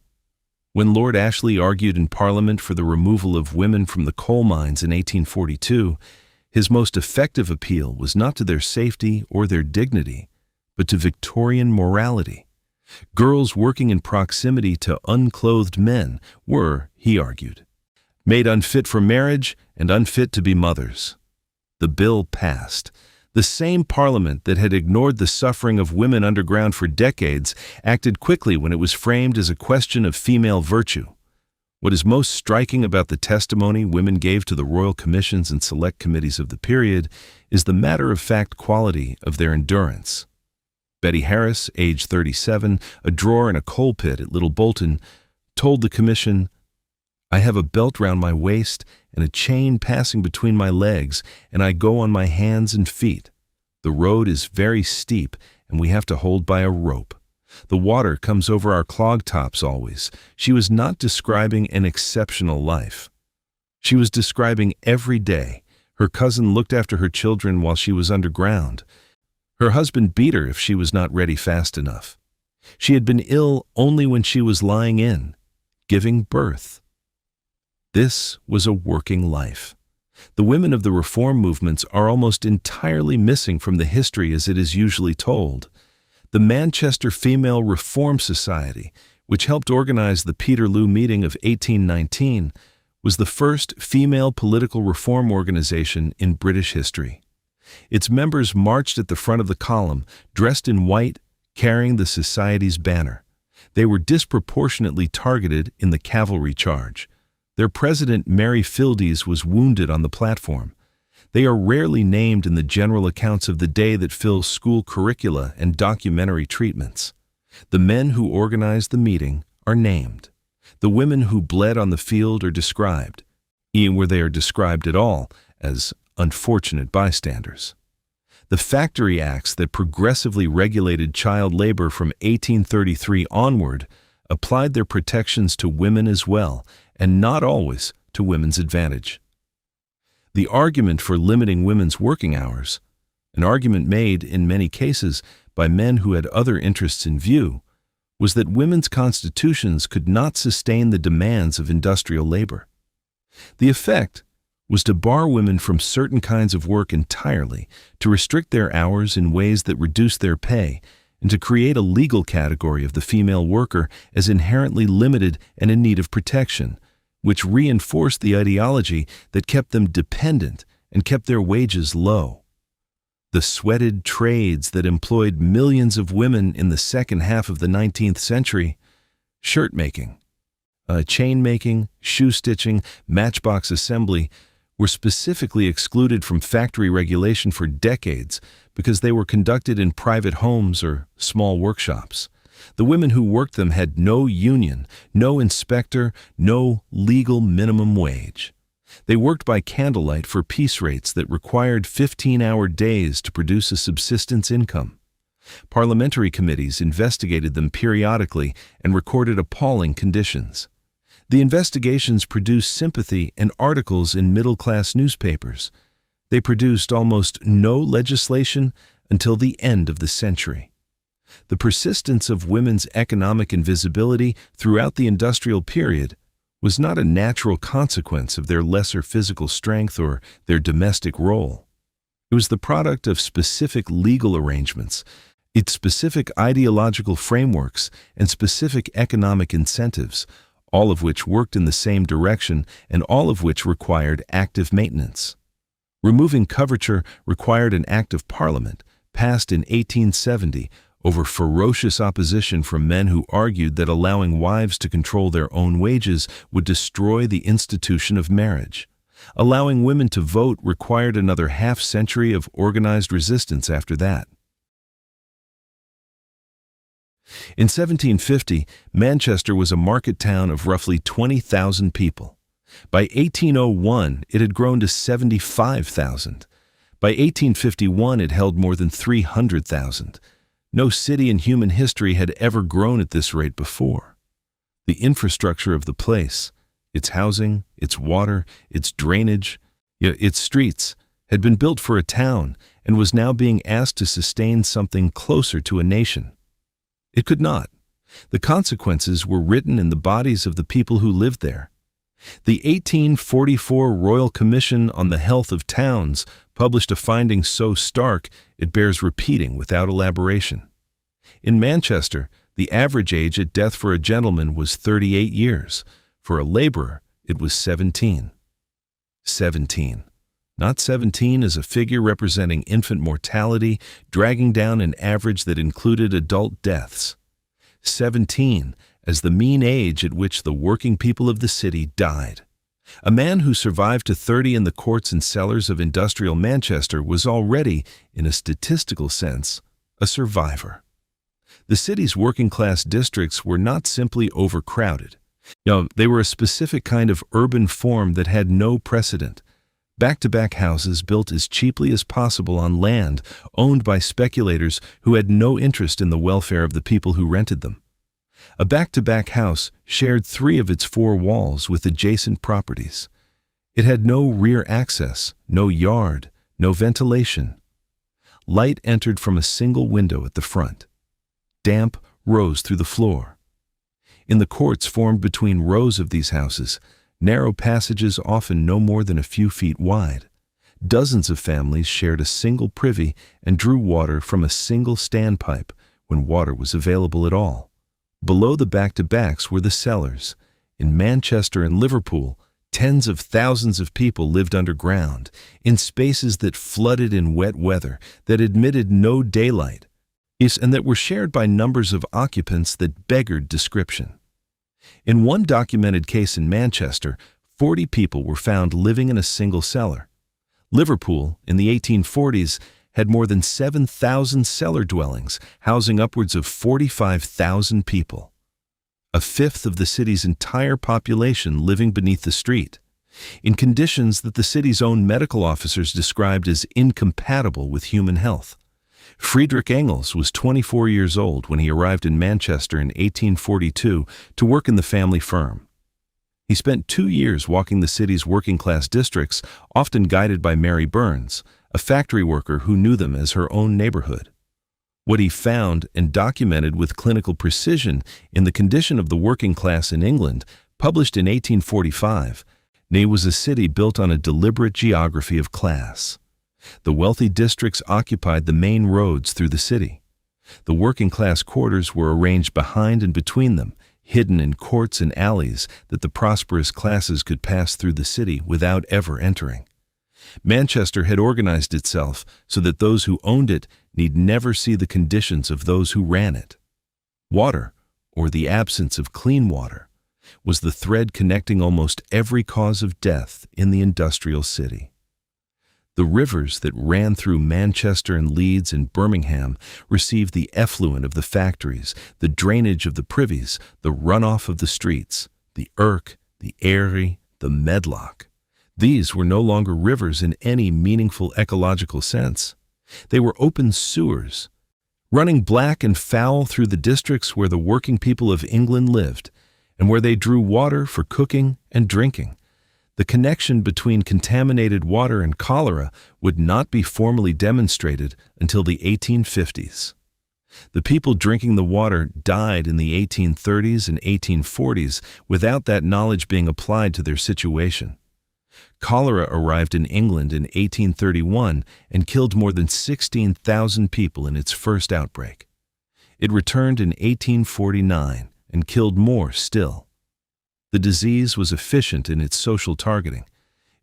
When Lord Ashley argued in Parliament for the removal of women from the coal mines in 1842, his most effective appeal was not to their safety or their dignity, but to Victorian morality. Girls working in proximity to unclothed men were, he argued, made unfit for marriage and unfit to be mothers. The bill passed. The same Parliament that had ignored the suffering of women underground for decades acted quickly when it was framed as a question of female virtue. What is most striking about the testimony women gave to the royal commissions and select committees of the period is the matter-of-fact quality of their endurance. Betty Harris, age 37, a drawer in a coal pit at Little Bolton, told the commission, "I have a belt round my waist and a chain passing between my legs, and I go on my hands and feet. The road is very steep, and we have to hold by a rope. The water comes over our clog tops always." She was not describing an exceptional life. She was describing every day. Her cousin looked after her children while she was underground. Her husband beat her if she was not ready fast enough. She had been ill only when she was lying in, giving birth. This was a working life. The women of the reform movements are almost entirely missing from the history as it is usually told. The Manchester Female Reform Society, which helped organize the Peterloo meeting of 1819, was the first female political reform organization in British history. Its members marched at the front of the column, dressed in white, carrying the society's banner. They were disproportionately targeted in the cavalry charge. Their president, Mary Fildes, was wounded on the platform. They are rarely named in the general accounts of the day that fill school curricula and documentary treatments. The men who organized the meeting are named. The women who bled on the field are described, even where they are described at all, as unfortunate bystanders. The Factory Acts that progressively regulated child labor from 1833 onward applied their protections to women as well, and not always to women's advantage. The argument for limiting women's working hours, an argument made in many cases by men who had other interests in view, was that women's constitutions could not sustain the demands of industrial labor. The effect was to bar women from certain kinds of work entirely, to restrict their hours in ways that reduced their pay, and to create a legal category of the female worker as inherently limited and in need of protection, which reinforced the ideology that kept them dependent and kept their wages low. The sweated trades that employed millions of women in the second half of the 19th century, shirt making, chain making, shoe stitching, matchbox assembly, were specifically excluded from factory regulation for decades because they were conducted in private homes or small workshops. The women who worked them had no union, no inspector, no legal minimum wage. They worked by candlelight for piece rates that required 15-hour days to produce a subsistence income. Parliamentary committees investigated them periodically and recorded appalling conditions. The investigations produced sympathy and articles in middle-class newspapers. They produced almost no legislation until the end of the century. The persistence of women's economic invisibility throughout the industrial period was not a natural consequence of their lesser physical strength or their domestic role. It was the product of specific legal arrangements, its specific ideological frameworks, and specific economic incentives, all of which worked in the same direction and all of which required active maintenance. Removing coverture required an Act of Parliament, passed in 1870, over ferocious opposition from men who argued that allowing wives to control their own wages would destroy the institution of marriage. Allowing women to vote required another half-century of organized resistance after that. In 1750, Manchester was a market town of roughly 20,000 people. By 1801, it had grown to 75,000. By 1851, it held more than 300,000. No city in human history had ever grown at this rate before. The infrastructure of the place, its housing, its water, its drainage, its streets, had been built for a town and was now being asked to sustain something closer to a nation. It could not. The consequences were written in the bodies of the people who lived there. The 1844 Royal Commission on the Health of Towns published a finding so stark it bears repeating without elaboration. In Manchester, the average age at death for a gentleman was 38 years. For a laborer, it was 17. 17. Not 17 as a figure representing infant mortality, dragging down an average that included adult deaths. 17 as the mean age at which the working people of the city died. A man who survived to 30 in the courts and cellars of industrial Manchester was already, in a statistical sense, a survivor. The city's working-class districts were not simply overcrowded. They were a specific kind of urban form that had no precedent. Back-to-back houses built as cheaply as possible on land owned by speculators who had no interest in the welfare of the people who rented them. A back-to-back house shared 3 of its 4 walls with adjacent properties. It had no rear access, no yard, no ventilation. Light entered from a single window at the front. Damp rose through the floor. In the courts formed between rows of these houses, narrow passages often no more than a few feet wide. Dozens of families shared a single privy and drew water from a single standpipe when water was available at all. Below the back-to-backs were the cellars. In Manchester and Liverpool, tens of thousands of people lived underground, in spaces that flooded in wet weather, that admitted no daylight, and that were shared by numbers of occupants that beggared description. In one documented case in Manchester, 40 people were found living in a single cellar. Liverpool, in the 1840s, had more than 7,000 cellar dwellings, housing upwards of 45,000 people. A fifth of the city's entire population living beneath the street, in conditions that the city's own medical officers described as incompatible with human health. Friedrich Engels was 24 years old when he arrived in Manchester in 1842 to work in the family firm. He spent 2 years walking the city's working-class districts, often guided by Mary Burns, a factory worker who knew them as her own neighborhood. What he found and documented with clinical precision in the condition of the working class in England, published in 1845, was a city built on a deliberate geography of class. The wealthy districts occupied the main roads through the city. The working-class quarters were arranged behind and between them, hidden in courts and alleys that the prosperous classes could pass through the city without ever entering. Manchester had organized itself so that those who owned it need never see the conditions of those who ran it. Water, or the absence of clean water, was the thread connecting almost every cause of death in the industrial city. The rivers that ran through Manchester and Leeds and Birmingham received the effluent of the factories, the drainage of the privies, the runoff of the streets, the Irk, the Erie, the Medlock. These were no longer rivers in any meaningful ecological sense. They were open sewers, running black and foul through the districts where the working people of England lived, and where they drew water for cooking and drinking. The connection between contaminated water and cholera would not be formally demonstrated until the 1850s. The people drinking the water died in the 1830s and 1840s without that knowledge being applied to their situation. Cholera arrived in England in 1831 and killed more than 16,000 people in its first outbreak. It returned in 1849 and killed more still. The disease was efficient in its social targeting.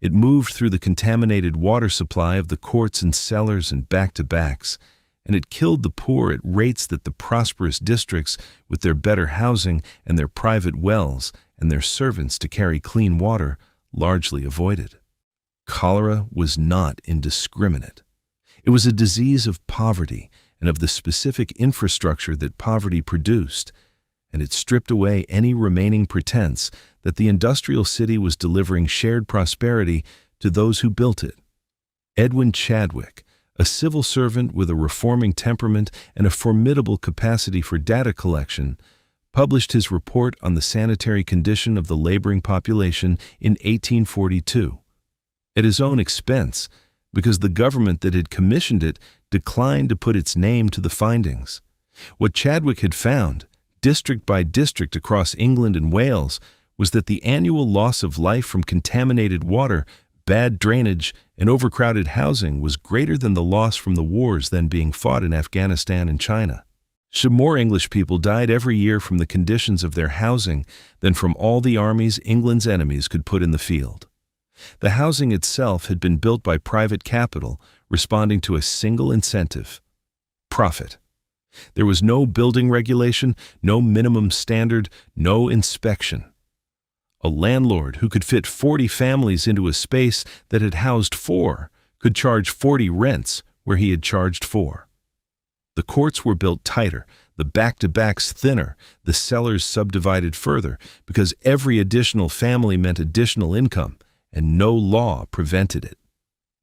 It moved through the contaminated water supply of the courts and cellars and back-to-backs, and it killed the poor at rates that the prosperous districts, with their better housing and their private wells and their servants to carry clean water, largely avoided. Cholera was not indiscriminate. It was a disease of poverty and of the specific infrastructure that poverty produced, and it stripped away any remaining pretense that the industrial city was delivering shared prosperity to those who built it. Edwin Chadwick, a civil servant with a reforming temperament and a formidable capacity for data collection, published his report on the sanitary condition of the laboring population in 1842, at his own expense, because the government that had commissioned it declined to put its name to the findings. What Chadwick had found, district by district across England and Wales, was that the annual loss of life from contaminated water, bad drainage, and overcrowded housing was greater than the loss from the wars then being fought in Afghanistan and China. Should more English people died every year from the conditions of their housing than from all the armies England's enemies could put in the field. The housing itself had been built by private capital, responding to a single incentive: profit. There was no building regulation, no minimum standard, no inspection. A landlord who could fit 40 families into a space that had housed 4 could charge 40 rents where he had charged 4. The courts were built tighter, the back-to-backs thinner, the cellars subdivided further, because every additional family meant additional income, and no law prevented it.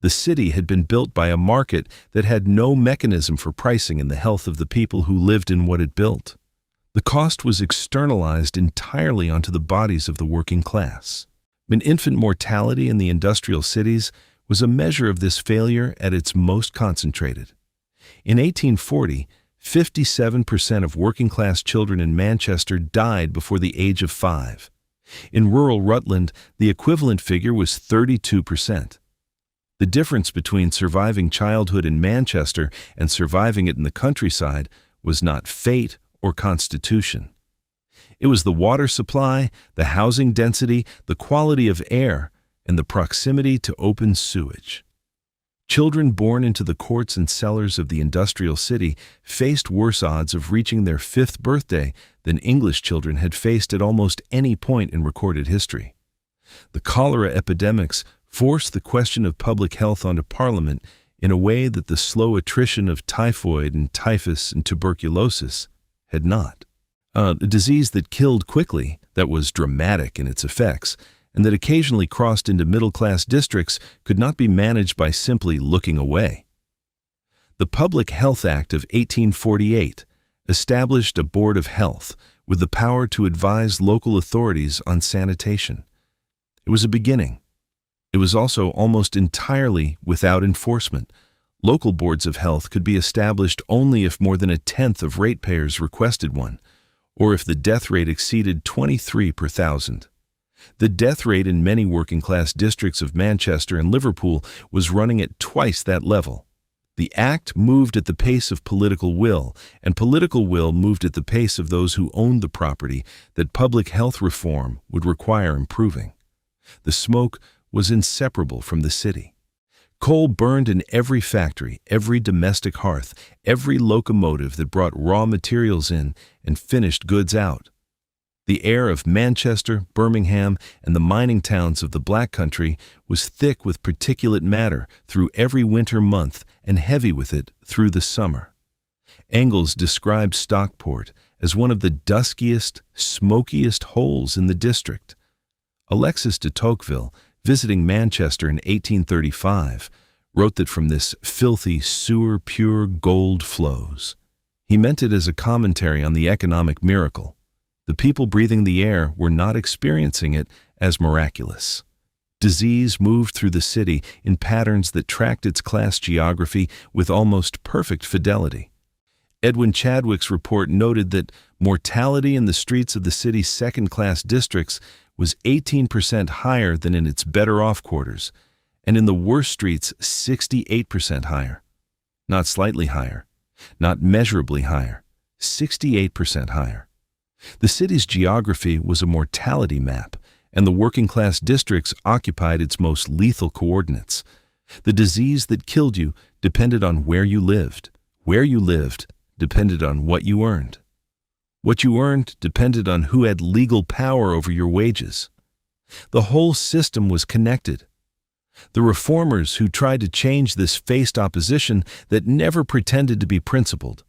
The city had been built by a market that had no mechanism for pricing in the health of the people who lived in what it built. The cost was externalized entirely onto the bodies of the working class. An infant mortality in the industrial cities was a measure of this failure at its most concentrated. In 1840, 57% of working-class children in Manchester died before the age of 5. In rural Rutland, the equivalent figure was 32%. The difference between surviving childhood in Manchester and surviving it in the countryside was not fate or constitution. It was the water supply, the housing density, the quality of air, and the proximity to open sewage. Children born into the courts and cellars of the industrial city faced worse odds of reaching their 5th birthday than English children had faced at almost any point in recorded history. The cholera epidemics forced the question of public health onto Parliament in a way that the slow attrition of typhoid and typhus and tuberculosis had not. A disease that killed quickly, that was dramatic in its effects, and that occasionally crossed into middle-class districts could not be managed by simply looking away. The Public Health Act of 1848 established a Board of Health with the power to advise local authorities on sanitation. It was a beginning. It was also almost entirely without enforcement. Local boards of health could be established only if more than 1/10 of ratepayers requested one, or if the death rate exceeded 23 per thousand. The death rate in many working-class districts of Manchester and Liverpool was running at twice that level. The Act moved at the pace of political will, and political will moved at the pace of those who owned the property that public health reform would require improving. The smoke was inseparable from the city. Coal burned in every factory, every domestic hearth, every locomotive that brought raw materials in and finished goods out. The air of Manchester, Birmingham, and the mining towns of the Black Country was thick with particulate matter through every winter month and heavy with it through the summer. Engels described Stockport as one of the duskiest, smokiest holes in the district. Alexis de Tocqueville, visiting Manchester in 1835, wrote that from this filthy sewer pure gold flows. He meant it as a commentary on the economic miracle. The people breathing the air were not experiencing it as miraculous. Disease moved through the city in patterns that tracked its class geography with almost perfect fidelity. Edwin Chadwick's report noted that mortality in the streets of the city's second-class districts was 18% higher than in its better-off quarters, and in the worst streets 68% higher. Not slightly higher, not measurably higher, 68% higher. The city's geography was a mortality map, and the working-class districts occupied its most lethal coordinates. The disease that killed you depended on where you lived. Where you lived depended on what you earned. What you earned depended on who had legal power over your wages. The whole system was connected. The reformers who tried to change this faced opposition that never pretended to be principled.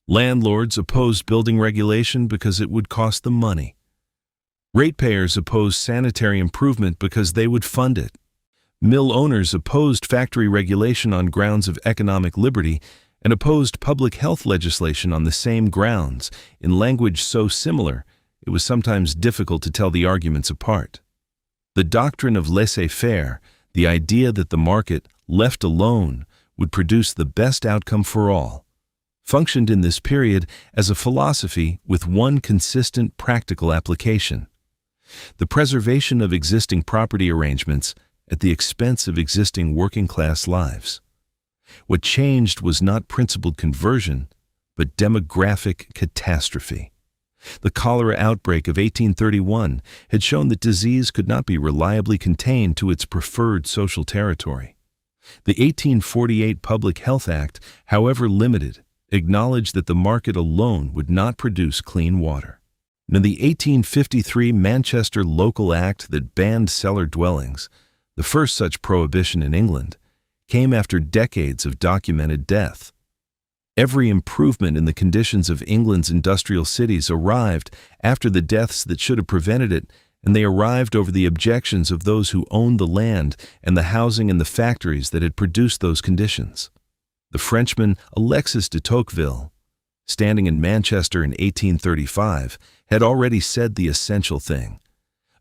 Landlords opposed building regulation because it would cost them money. Ratepayers opposed sanitary improvement because they would fund it. Mill owners opposed factory regulation on grounds of economic liberty and opposed public health legislation on the same grounds, in language so similar it was sometimes difficult to tell the arguments apart. The doctrine of laissez-faire, the idea that the market, left alone, would produce the best outcome for all, functioned in this period as a philosophy with one consistent practical application: the preservation of existing property arrangements at the expense of existing working-class lives. What changed was not principled conversion, but demographic catastrophe. The cholera outbreak of 1831 had shown that disease could not be reliably contained to its preferred social territory. The 1848 Public Health Act, however limited, acknowledged that the market alone would not produce clean water. Now, the 1853 Manchester Local Act that banned cellar dwellings, the first such prohibition in England, came after decades of documented death. Every improvement in the conditions of England's industrial cities arrived after the deaths that should have prevented it, and they arrived over the objections of those who owned the land and the housing and the factories that had produced those conditions. The Frenchman Alexis de Tocqueville, standing in Manchester in 1835, had already said the essential thing: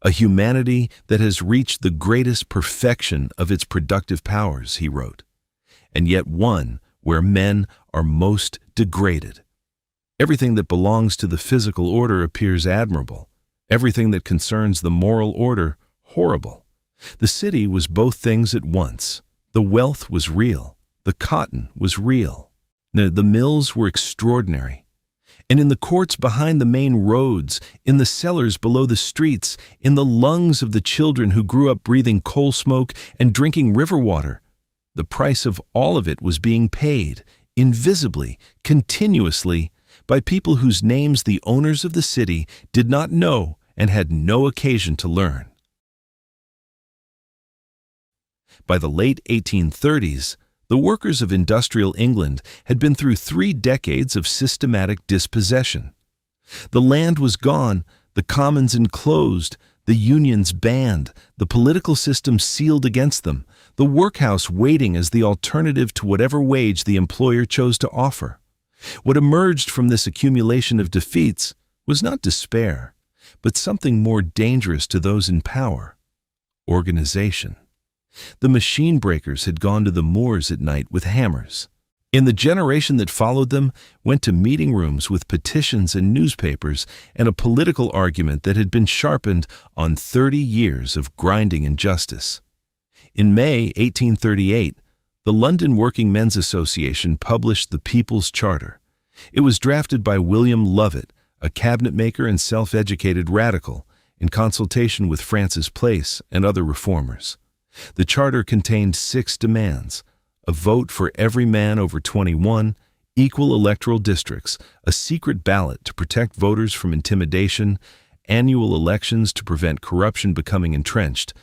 a humanity that has reached the greatest perfection of its productive powers, he wrote, and yet one where men are most degraded. Everything that belongs to the physical order appears admirable, everything that concerns the moral order horrible. The city was both things at once. The wealth was real, the cotton was real. The mills were extraordinary. And in the courts behind the main roads, in the cellars below the streets, in the lungs of the children who grew up breathing coal smoke and drinking river water, the price of all of it was being paid, invisibly, continuously, by people whose names the owners of the city did not know and had no occasion to learn. By the late 1830s, the workers of industrial England had been through 3 decades of systematic dispossession. The land was gone, the commons enclosed, the unions banned, the political system sealed against them, the workhouse waiting as the alternative to whatever wage the employer chose to offer. What emerged from this accumulation of defeats was not despair, but something more dangerous to those in power: organization. The machine breakers had gone to the moors at night with hammers. In the generation that followed them, went to meeting rooms with petitions and newspapers and a political argument that had been sharpened on 30 years of grinding injustice. In May 1838, the London Working Men's Association published the People's Charter. It was drafted by William Lovett, a cabinet-maker and self-educated radical, in consultation with Francis Place and other reformers. The charter contained 6 demands: a vote for every man over 21, equal electoral districts, a secret ballot to protect voters from intimidation, annual elections to prevent corruption becoming entrenched,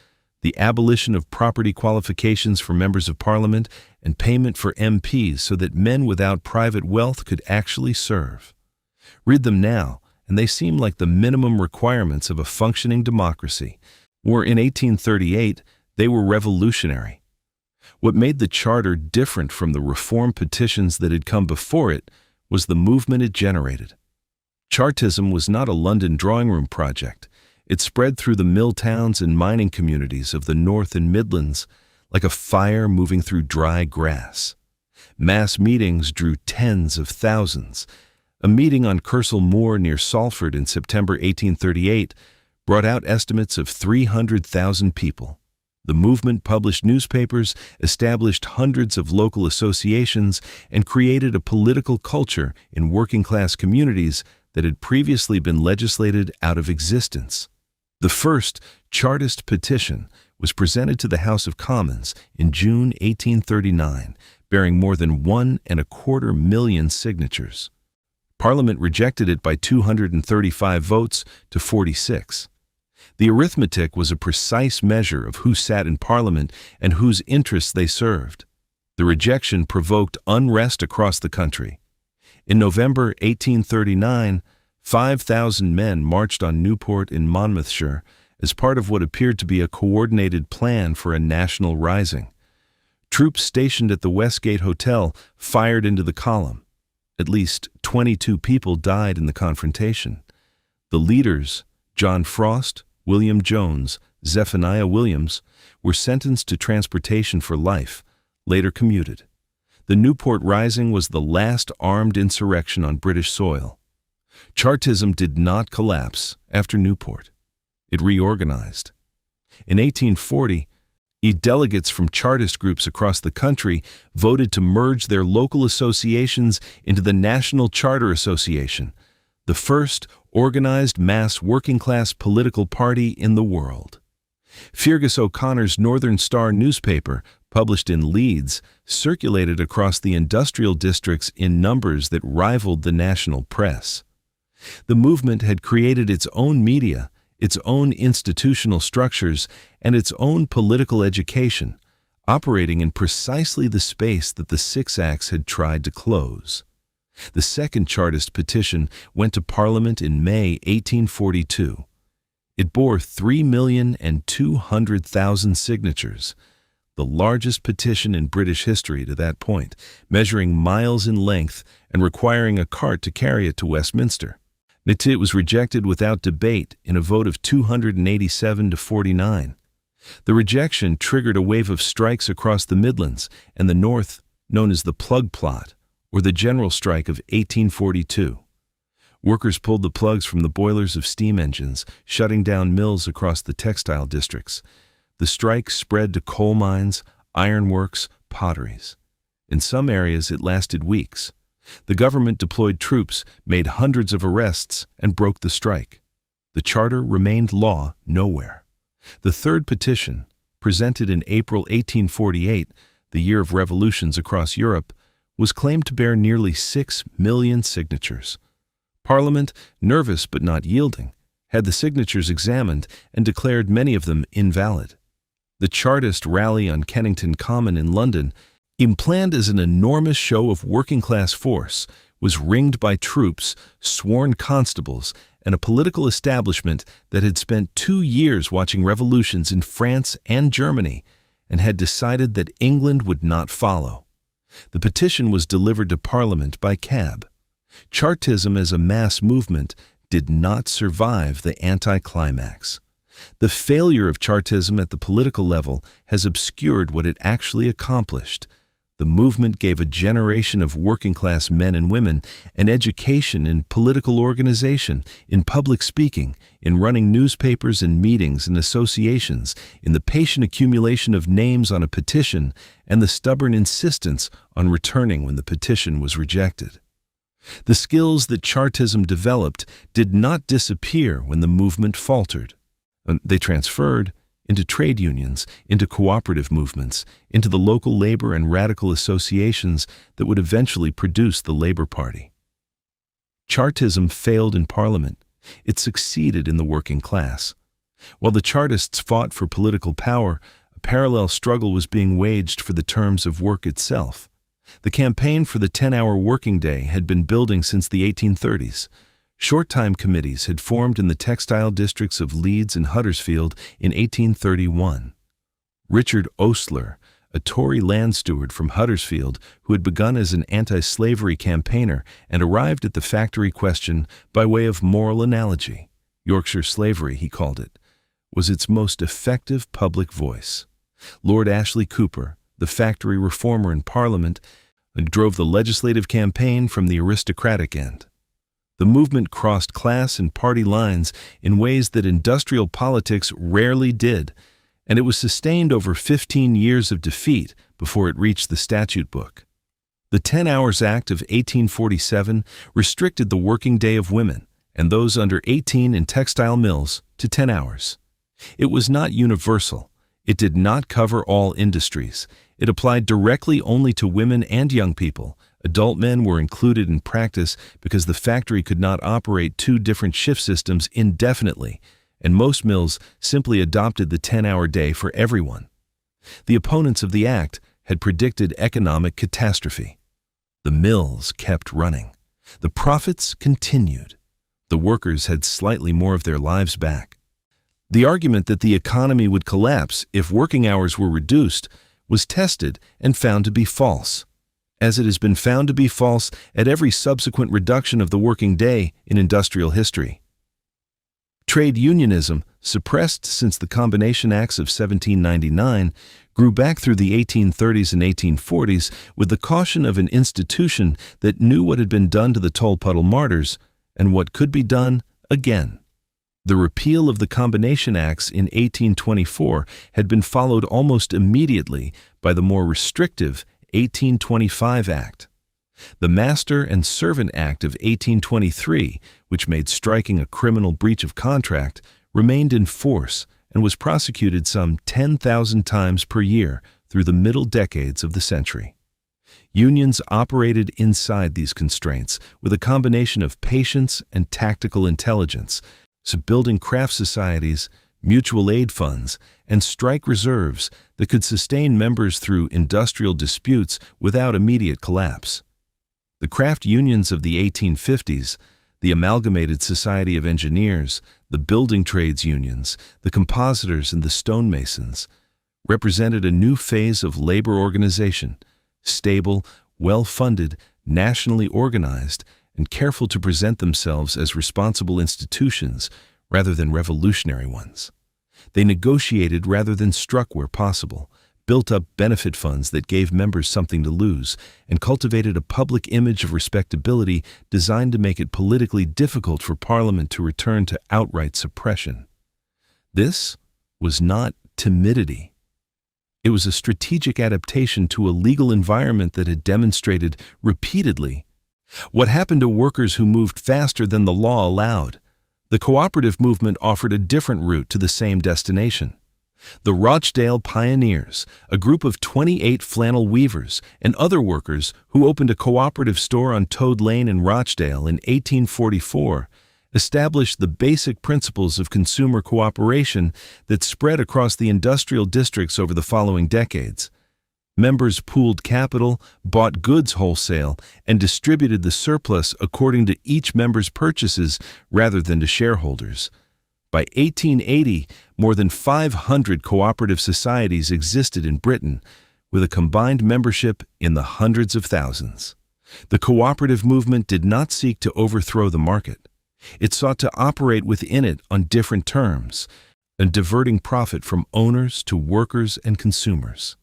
the abolition of property qualifications for members of Parliament, and payment for MPs so that men without private wealth could actually serve. Read them now, and they seem like the minimum requirements of a functioning democracy, or in 1838, they were revolutionary. What made the charter different from the reform petitions that had come before it was the movement it generated. Chartism was not a London drawing room project. It spread through the mill towns and mining communities of the North and Midlands like a fire moving through dry grass. Mass meetings drew tens of thousands. A meeting on Kersal Moor near Salford in September 1838 brought out estimates of 300,000 people. The movement published newspapers, established hundreds of local associations, and created a political culture in working-class communities that had previously been legislated out of existence. The first Chartist petition was presented to the House of Commons in June 1839, bearing more than 1.25 million signatures. Parliament rejected it by 235 votes to 46. The arithmetic was a precise measure of who sat in Parliament and whose interests they served. The rejection provoked unrest across the country. In November 1839, 5,000 men marched on Newport in Monmouthshire as part of what appeared to be a coordinated plan for a national rising. Troops stationed at the Westgate Hotel fired into the column. At least 22 people died in the confrontation. The leaders, John Frost, William Jones, Zephaniah Williams, were sentenced to transportation for life, later commuted. The Newport Rising was the last armed insurrection on British soil. Chartism did not collapse after Newport. It reorganized. In 1840, delegates from Chartist groups across the country voted to merge their local associations into the National Charter Association, the first organized mass working-class political party in the world. Fergus O'Connor's Northern Star newspaper, published in Leeds, circulated across the industrial districts in numbers that rivaled the national press. The movement had created its own media, its own institutional structures, and its own political education, operating in precisely the space that the Six Acts had tried to close. The second Chartist petition went to Parliament in May 1842. It bore 3,200,000 signatures, the largest petition in British history to that point, measuring miles in length and requiring a cart to carry it to Westminster. It was rejected without debate in a vote of 287 to 49. The rejection triggered a wave of strikes across the Midlands and the North, known as the Plug Plot, or the General Strike of 1842. Workers pulled the plugs from the boilers of steam engines, shutting down mills across the textile districts. The strike spread to coal mines, ironworks, potteries. In some areas, it lasted weeks. The government deployed troops, made hundreds of arrests, and broke the strike. The charter remained law nowhere. The third petition, presented in April 1848, the year of revolutions across Europe, was claimed to bear nearly 6 million signatures. Parliament, nervous but not yielding, had the signatures examined and declared many of them invalid. The Chartist rally on Kennington Common in London, planned as an enormous show of working-class force, was ringed by troops, sworn constables, and a political establishment that had spent 2 years watching revolutions in France and Germany and had decided that England would not follow. The petition was delivered to Parliament by cab. Chartism as a mass movement did not survive the anticlimax. The failure of Chartism at the political level has obscured what it actually accomplished. The movement gave a generation of working-class men and women an education in political organization, in public speaking, in running newspapers and meetings and associations, in the patient accumulation of names on a petition, and the stubborn insistence on returning when the petition was rejected. The skills that Chartism developed did not disappear when the movement faltered. They transferred into trade unions, into cooperative movements, into the local labor and radical associations that would eventually produce the Labour Party. Chartism failed in Parliament. It succeeded in the working class. While the Chartists fought for political power, a parallel struggle was being waged for the terms of work itself. The campaign for the 10-hour working day had been building since the 1830s. Short-time committees had formed in the textile districts of Leeds and Huddersfield in 1831. Richard Ostler, a Tory land steward from Huddersfield who had begun as an anti-slavery campaigner and arrived at the factory question by way of moral analogy, Yorkshire slavery he called it, was its most effective public voice. Lord Ashley Cooper, the factory reformer in Parliament, drove the legislative campaign from the aristocratic end. The movement crossed class and party lines in ways that industrial politics rarely did, and it was sustained over 15 years of defeat before it reached the statute book. The 10 Hours Act of 1847 restricted the working day of women and those under 18 in textile mills to 10 hours. It was not universal. It did not cover all industries. It applied directly only to women and young people. Adult men were included in practice because the factory could not operate 2 different shift systems indefinitely, and most mills simply adopted the 10-hour day for everyone. The opponents of the act had predicted economic catastrophe. The mills kept running. The profits continued. The workers had slightly more of their lives back. The argument that the economy would collapse if working hours were reduced was tested and found to be false, as it has been found to be false at every subsequent reduction of the working day in industrial history. Trade unionism, suppressed since the Combination Acts of 1799, grew back through the 1830s and 1840s with the caution of an institution that knew what had been done to the Tolpuddle martyrs and what could be done again. The repeal of the Combination Acts in 1824 had been followed almost immediately by the more restrictive 1825 Act. The Master and Servant Act of 1823, which made striking a criminal breach of contract, remained in force and was prosecuted some 10,000 times per year through the middle decades of the century. Unions operated inside these constraints with a combination of patience and tactical intelligence, so building craft societies, mutual aid funds, and strike reserves that could sustain members through industrial disputes without immediate collapse. The craft unions of the 1850s, the Amalgamated Society of Engineers, the building trades unions, the compositors, and the stonemasons, represented a new phase of labor organization, stable, well-funded, nationally organized, and careful to present themselves as responsible institutions rather than revolutionary ones. They negotiated rather than struck where possible, built up benefit funds that gave members something to lose, and cultivated a public image of respectability designed to make it politically difficult for Parliament to return to outright suppression. This was not timidity. It was a strategic adaptation to a legal environment that had demonstrated repeatedly what happened to workers who moved faster than the law allowed. The cooperative movement offered a different route to the same destination. The Rochdale Pioneers, a group of 28 flannel weavers and other workers who opened a cooperative store on Toad Lane in Rochdale in 1844, established the basic principles of consumer cooperation that spread across the industrial districts over the following decades. Members pooled capital, bought goods wholesale, and distributed the surplus according to each member's purchases rather than to shareholders. By 1880, more than 500 cooperative societies existed in Britain, with a combined membership in the hundreds of thousands. The cooperative movement did not seek to overthrow the market. It sought to operate within it on different terms, and diverting profit from owners to workers and consumers.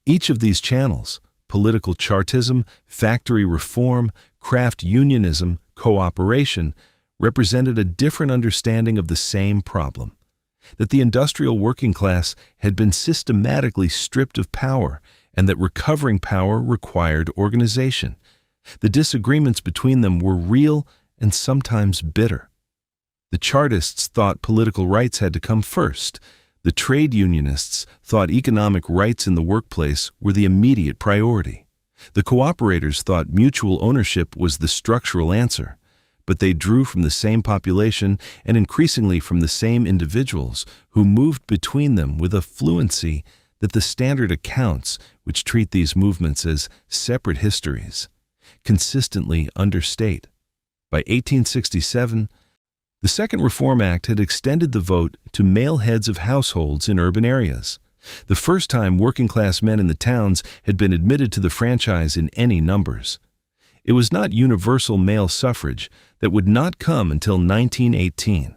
Each of these channels, political Chartism, factory reform, craft unionism, cooperation, represented a different understanding of the same problem, that the industrial working class had been systematically stripped of power and that recovering power required organization. The disagreements between them were real and sometimes bitter. The Chartists thought political rights had to come first. The trade unionists thought economic rights in the workplace were the immediate priority. The cooperators thought mutual ownership was the structural answer, but they drew from the same population and increasingly from the same individuals who moved between them with a fluency that the standard accounts, which treat these movements as separate histories, consistently understate. By 1867, the Second Reform Act had extended the vote to male heads of households in urban areas, the first time working-class men in the towns had been admitted to the franchise in any numbers. It was not universal male suffrage that would not come until 1918.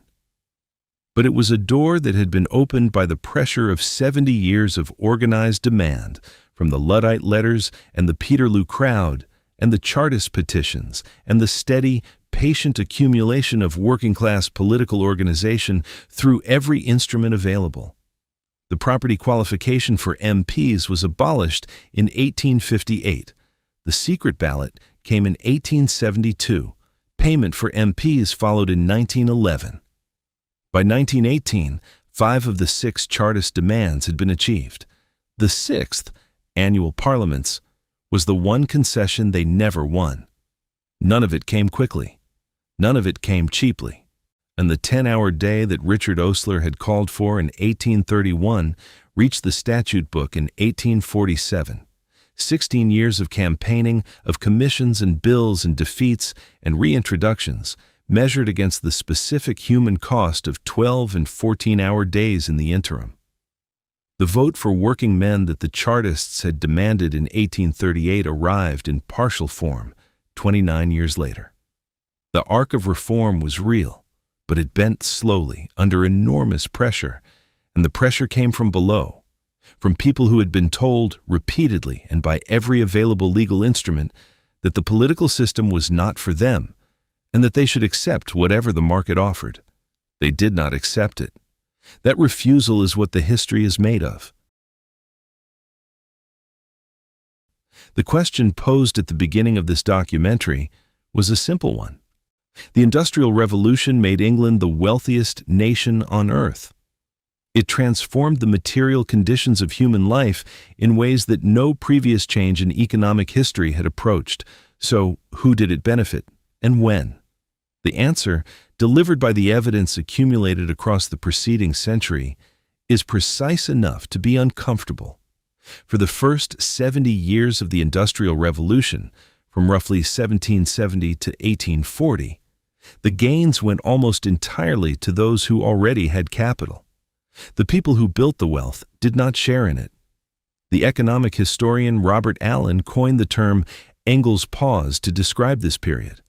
But it was a door that had been opened by the pressure of 70 years of organized demand from the Luddite letters and the Peterloo crowd and the Chartist petitions and the steady, patient accumulation of working-class political organization through every instrument available. The property qualification for MPs was abolished in 1858. The secret ballot came in 1872. Payment for MPs followed in 1911. By 1918, 5 of the 6 Chartist demands had been achieved. The 6th, annual parliaments, was the one concession they never won. None of it came quickly. None of it came cheaply. and the 10-hour day that Richard Osler had called for in 1831 reached the statute book in 1847. 16 years of campaigning, of commissions and bills and defeats and reintroductions, measured against the specific human cost of 12 and 14-hour days in the interim. The vote for working men that the Chartists had demanded in 1838 arrived in partial form 29 years later. The arc of reform was real, but it bent slowly under enormous pressure, and the pressure came from below, from people who had been told repeatedly and by every available legal instrument that the political system was not for them and that they should accept whatever the market offered. They did not accept it. That refusal is what the history is made of. The question posed at the beginning of this documentary was a simple one. The Industrial Revolution made England the wealthiest nation on earth. It transformed the material conditions of human life in ways that no previous change in economic history had approached. So, who did it benefit, and when? The answer, delivered by the evidence accumulated across the preceding century, is precise enough to be uncomfortable. For the first 70 years of the Industrial Revolution, from roughly 1770 to 1840, the gains went almost entirely to those who already had capital. The people who built the wealth did not share in it. The economic historian Robert Allen coined the term Engels' pause to describe this period.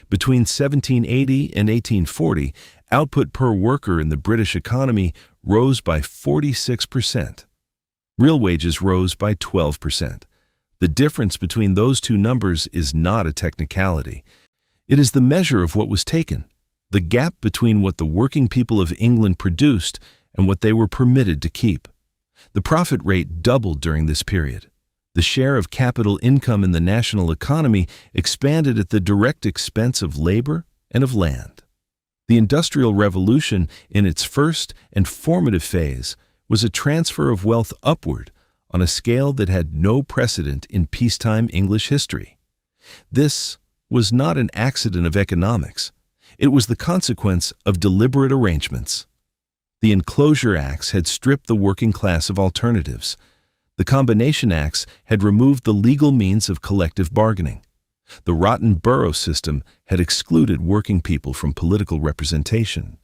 Between 1780 and 1840, output per worker in the British economy rose by 46%. Real wages rose by 12%. The difference between those two numbers is not a technicality. It is the measure of what was taken, the gap between what the working people of England produced and what they were permitted to keep. The profit rate doubled during this period. The share of capital income in the national economy expanded at the direct expense of labor and of land. The Industrial Revolution, in its first and formative phase, was a transfer of wealth upward on a scale that had no precedent in peacetime English history. This was not an accident of economics. It was the consequence of deliberate arrangements. The Enclosure Acts had stripped the working class of alternatives. The Combination Acts had removed the legal means of collective bargaining. The rotten borough system had excluded working people from political representation.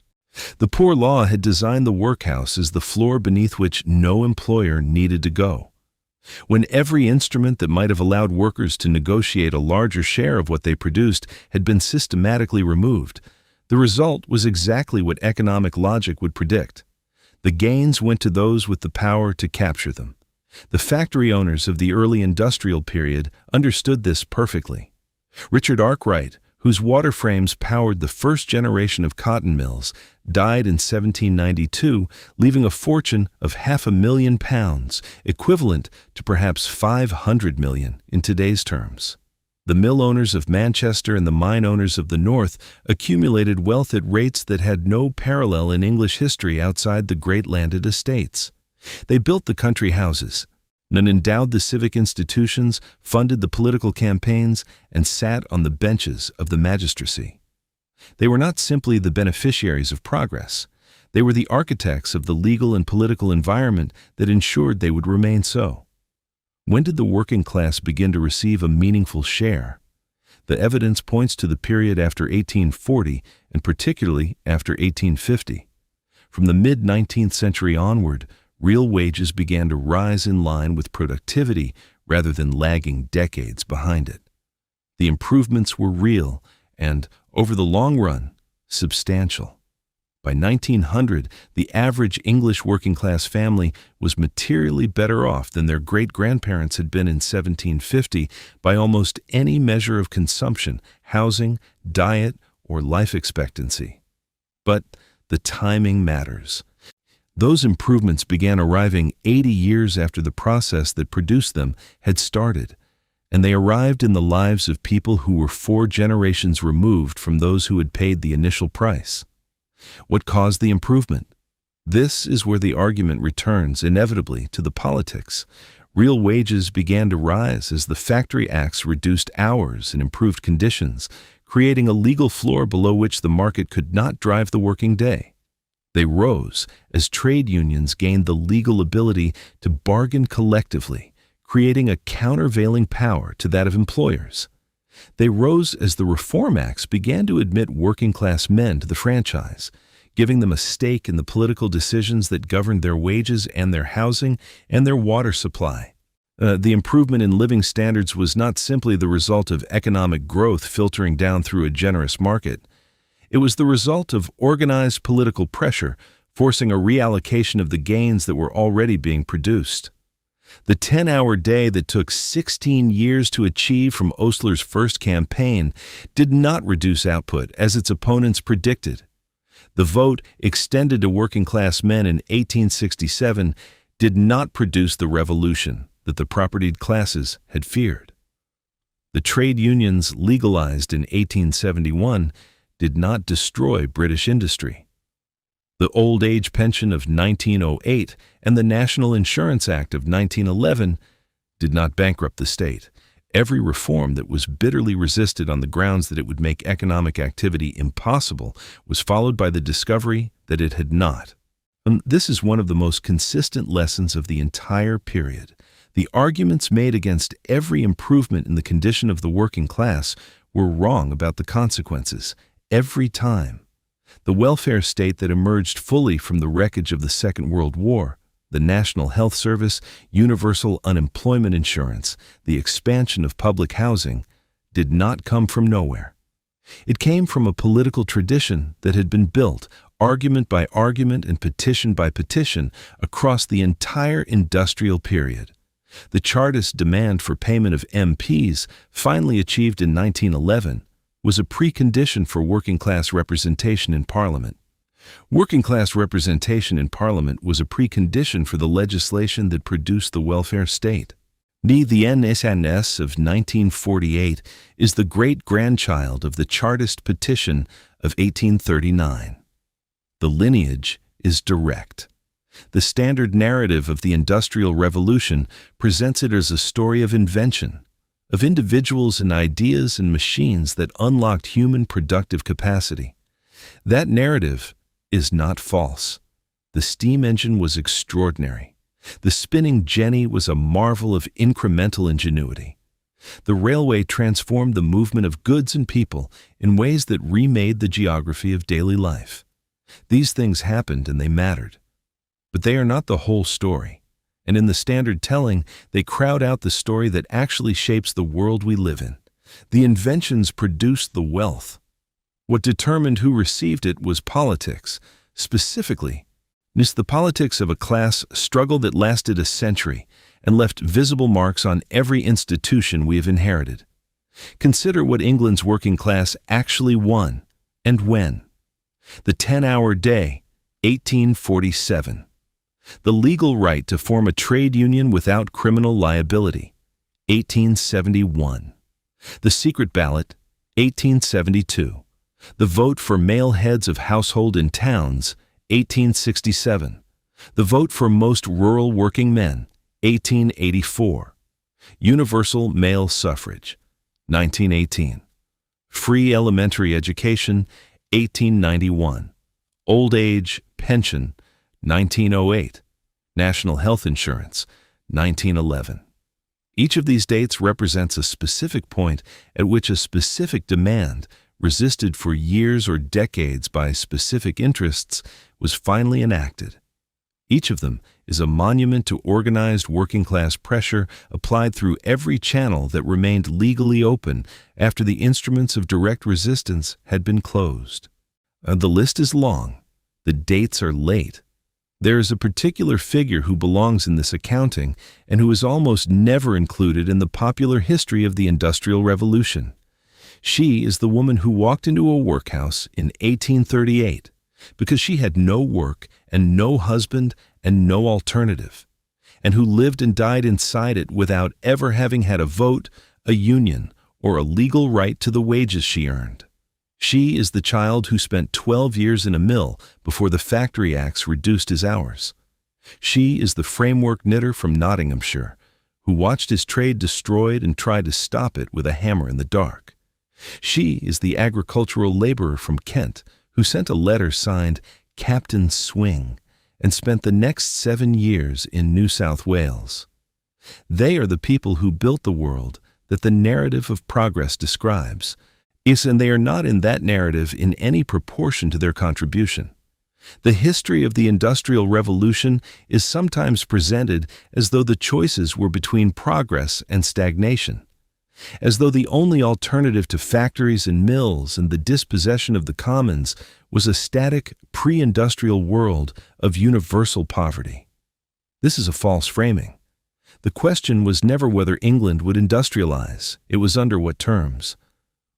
The Poor Law had designed the workhouse as the floor beneath which no employer needed to go. When every instrument that might have allowed workers to negotiate a larger share of what they produced had been systematically removed, the result was exactly what economic logic would predict. The gains went to those with the power to capture them. The factory owners of the early industrial period understood this perfectly. Richard Arkwright, whose water frames powered the first generation of cotton mills, died in 1792, leaving a fortune of £500,000, equivalent to perhaps 500 million in today's terms. The mill owners of Manchester and the mine owners of the North accumulated wealth at rates that had no parallel in English history outside the great landed estates. They built the country houses, and endowed the civic institutions, funded the political campaigns, and sat on the benches of the magistracy. They were not simply the beneficiaries of progress. They were the architects of the legal and political environment that ensured they would remain so. When did the working class begin to receive a meaningful share? The evidence points to the period after 1840, and particularly after 1850. From the mid-19th century onward, real wages began to rise in line with productivity rather than lagging decades behind it. The improvements were real and, over the long run, substantial. By 1900, the average English working-class family was materially better off than their great-grandparents had been in 1750 by almost any measure of consumption, housing, diet, or life expectancy. But the timing matters. Those improvements began arriving 80 years after the process that produced them had started, and they arrived in the lives of people who were 4 generations removed from those who had paid the initial price. What caused the improvement? This is where the argument returns inevitably to the politics. Real wages began to rise as the Factory Acts reduced hours and improved conditions, creating a legal floor below which the market could not drive the working day. They rose as trade unions gained the legal ability to bargain collectively, creating a countervailing power to that of employers. They rose as the Reform Acts began to admit working-class men to the franchise, giving them a stake in the political decisions that governed their wages and their housing and their water supply. The improvement in living standards was not simply the result of economic growth filtering down through a generous market. It was the result of organized political pressure, forcing a reallocation of the gains that were already being produced. The 10-hour day that took 16 years to achieve from Osler's first campaign did not reduce output as its opponents predicted. The vote, extended to working-class men in 1867, did not produce the revolution that the propertied classes had feared. The trade unions legalized in 1871 did not destroy British industry. The Old Age Pension of 1908 and the National Insurance Act of 1911 did not bankrupt the state. Every reform that was bitterly resisted on the grounds that it would make economic activity impossible was followed by the discovery that it had not. This is one of the most consistent lessons of the entire period. The arguments made against every improvement in the condition of the working class were wrong about the consequences, every time. The welfare state that emerged fully from the wreckage of the Second World War, the National Health Service, universal unemployment insurance, the expansion of public housing, did not come from nowhere. It came from a political tradition that had been built, argument by argument and petition by petition, across the entire industrial period. The Chartist demand for payment of MPs, finally achieved in 1911, was a precondition for working-class representation in Parliament. Working-class representation in Parliament was a precondition for the legislation that produced the welfare state. The NSNS of 1948 is the great-grandchild of the Chartist petition of 1839. The lineage is direct. The standard narrative of the Industrial Revolution presents it as a story of invention, of individuals and ideas and machines that unlocked human productive capacity. That narrative is not false. The steam engine was extraordinary. The spinning jenny was a marvel of incremental ingenuity. The railway transformed the movement of goods and people in ways that remade the geography of daily life. These things happened and they mattered. But they are not the whole story. And in the standard telling, they crowd out the story that actually shapes the world we live in. The inventions produced the wealth. What determined who received it was politics, specifically, the politics of a class struggle that lasted a century and left visible marks on every institution we have inherited. Consider what England's working class actually won, and when. The 10-hour day, 1847. The legal right to form a trade union without criminal liability, 1871. The secret ballot, 1872. The vote for male heads of household in towns, 1867. The vote for most rural working men, 1884. Universal male suffrage, 1918. Free elementary education, 1891. Old age pension, 1908. National health insurance, 1911. Each of these dates represents a specific point at which a specific demand, resisted for years or decades by specific interests, was finally enacted. Each of them is a monument to organized working-class pressure applied through every channel that remained legally open after the instruments of direct resistance had been closed. The list is long. The dates are late. There is a particular figure who belongs in this accounting and who is almost never included in the popular history of the Industrial Revolution. She is the woman who walked into a workhouse in 1838 because she had no work and no husband and no alternative, and who lived and died inside it without ever having had a vote, a union, or a legal right to the wages she earned. She is the child who spent 12 years in a mill before the Factory Acts reduced his hours. She is the framework knitter from Nottinghamshire, who watched his trade destroyed and tried to stop it with a hammer in the dark. She is the agricultural laborer from Kent who sent a letter signed Captain Swing and spent the next 7 years in New South Wales. They are the people who built the world that the narrative of progress describes. Yes, and they are not in that narrative in any proportion to their contribution. The history of the Industrial Revolution is sometimes presented as though the choices were between progress and stagnation, as though the only alternative to factories and mills and the dispossession of the commons was a static, pre-industrial world of universal poverty. This is a false framing. The question was never whether England would industrialize, it was under what terms.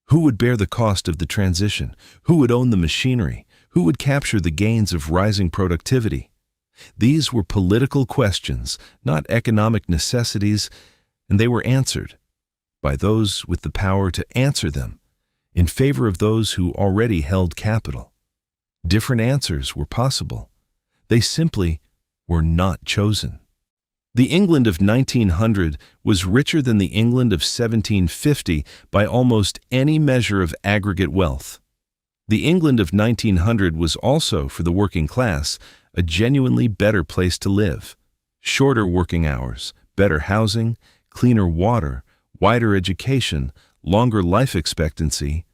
Who would bear the cost of the transition? Who would own the machinery? Who would capture the gains of rising productivity? These were political questions, not economic necessities, and they were answered by those with the power to answer them in favor of those who already held capital. Different answers were possible. They simply were not chosen. The England of 1900 was richer than the England of 1750 by almost any measure of aggregate wealth. The England of 1900 was also, for the working class, a genuinely better place to live. Shorter working hours, better housing, cleaner water, wider education, longer life expectancy,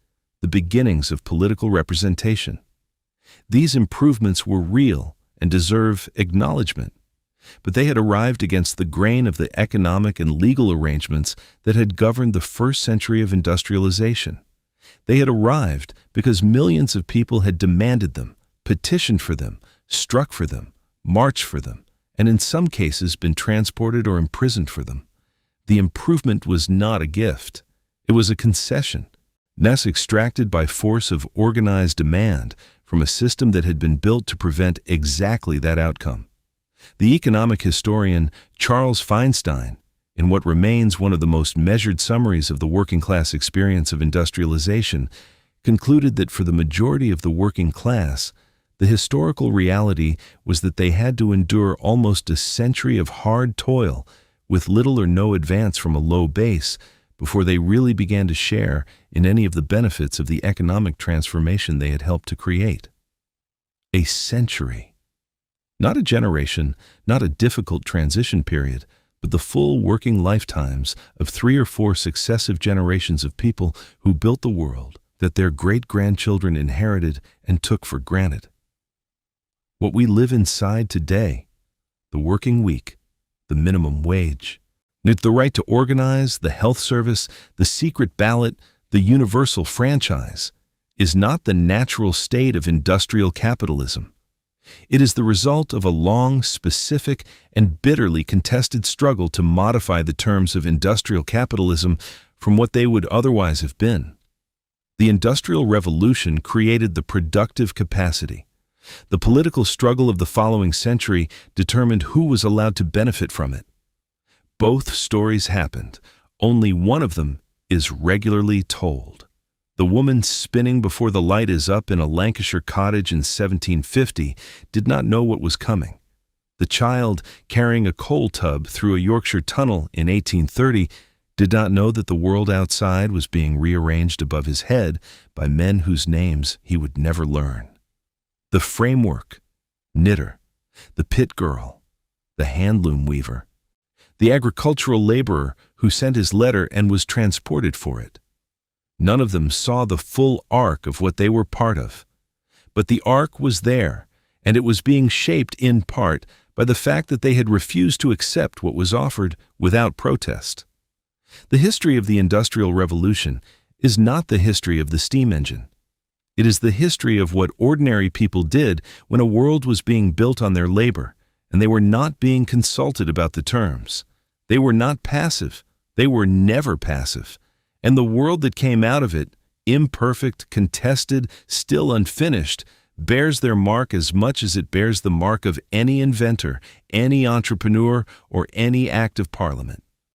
the beginnings of political representation. These improvements were real and deserve acknowledgement, but they had arrived against the grain of the economic and legal arrangements that had governed the first century of industrialization. They had arrived because millions of people had demanded them, petitioned for them, struck for them, marched for them, and in some cases been transported or imprisoned for them. The improvement was not a gift. It was a concession, thus extracted by force of organized demand from a system that had been built to prevent exactly that outcome. The economic historian Charles Feinstein, in what remains one of the most measured summaries of the working class experience of industrialization, concluded that for the majority of the working class, the historical reality was that they had to endure almost a century of hard toil with little or no advance from a low base before they really began to share in any of the benefits of the economic transformation they had helped to create. A century. Not a generation, not a difficult transition period, but the full working lifetimes of 3 or 4 successive generations of people who built the world that their great-grandchildren inherited and took for granted. What we live inside today, the working week, the minimum wage, the right to organize, the health service, the secret ballot, the universal franchise, is not the natural state of industrial capitalism. It is the result of a long, specific, and bitterly contested struggle to modify the terms of industrial capitalism from what they would otherwise have been. The Industrial Revolution created the productive capacity. The political struggle of the following century determined who was allowed to benefit from it. Both stories happened. Only one of them is regularly told. The woman spinning before the light is up in a Lancashire cottage in 1750 did not know what was coming. The child carrying a coal tub through a Yorkshire tunnel in 1830 did not know that the world outside was being rearranged above his head by men whose names he would never learn. The framework, knitter, the pit girl, the handloom weaver, the agricultural laborer who sent his letter and was transported for it. None of them saw the full arc of what they were part of. But the arc was there, and it was being shaped in part by the fact that they had refused to accept what was offered without protest. The history of the Industrial Revolution is not the history of the steam engine. It is the history of what ordinary people did when a world was being built on their labor, and they were not being consulted about the terms. They were not passive. They were never passive. And the world that came out of it, imperfect, contested, still unfinished, bears their mark as much as it bears the mark of any inventor, any entrepreneur, or any act of Parliament.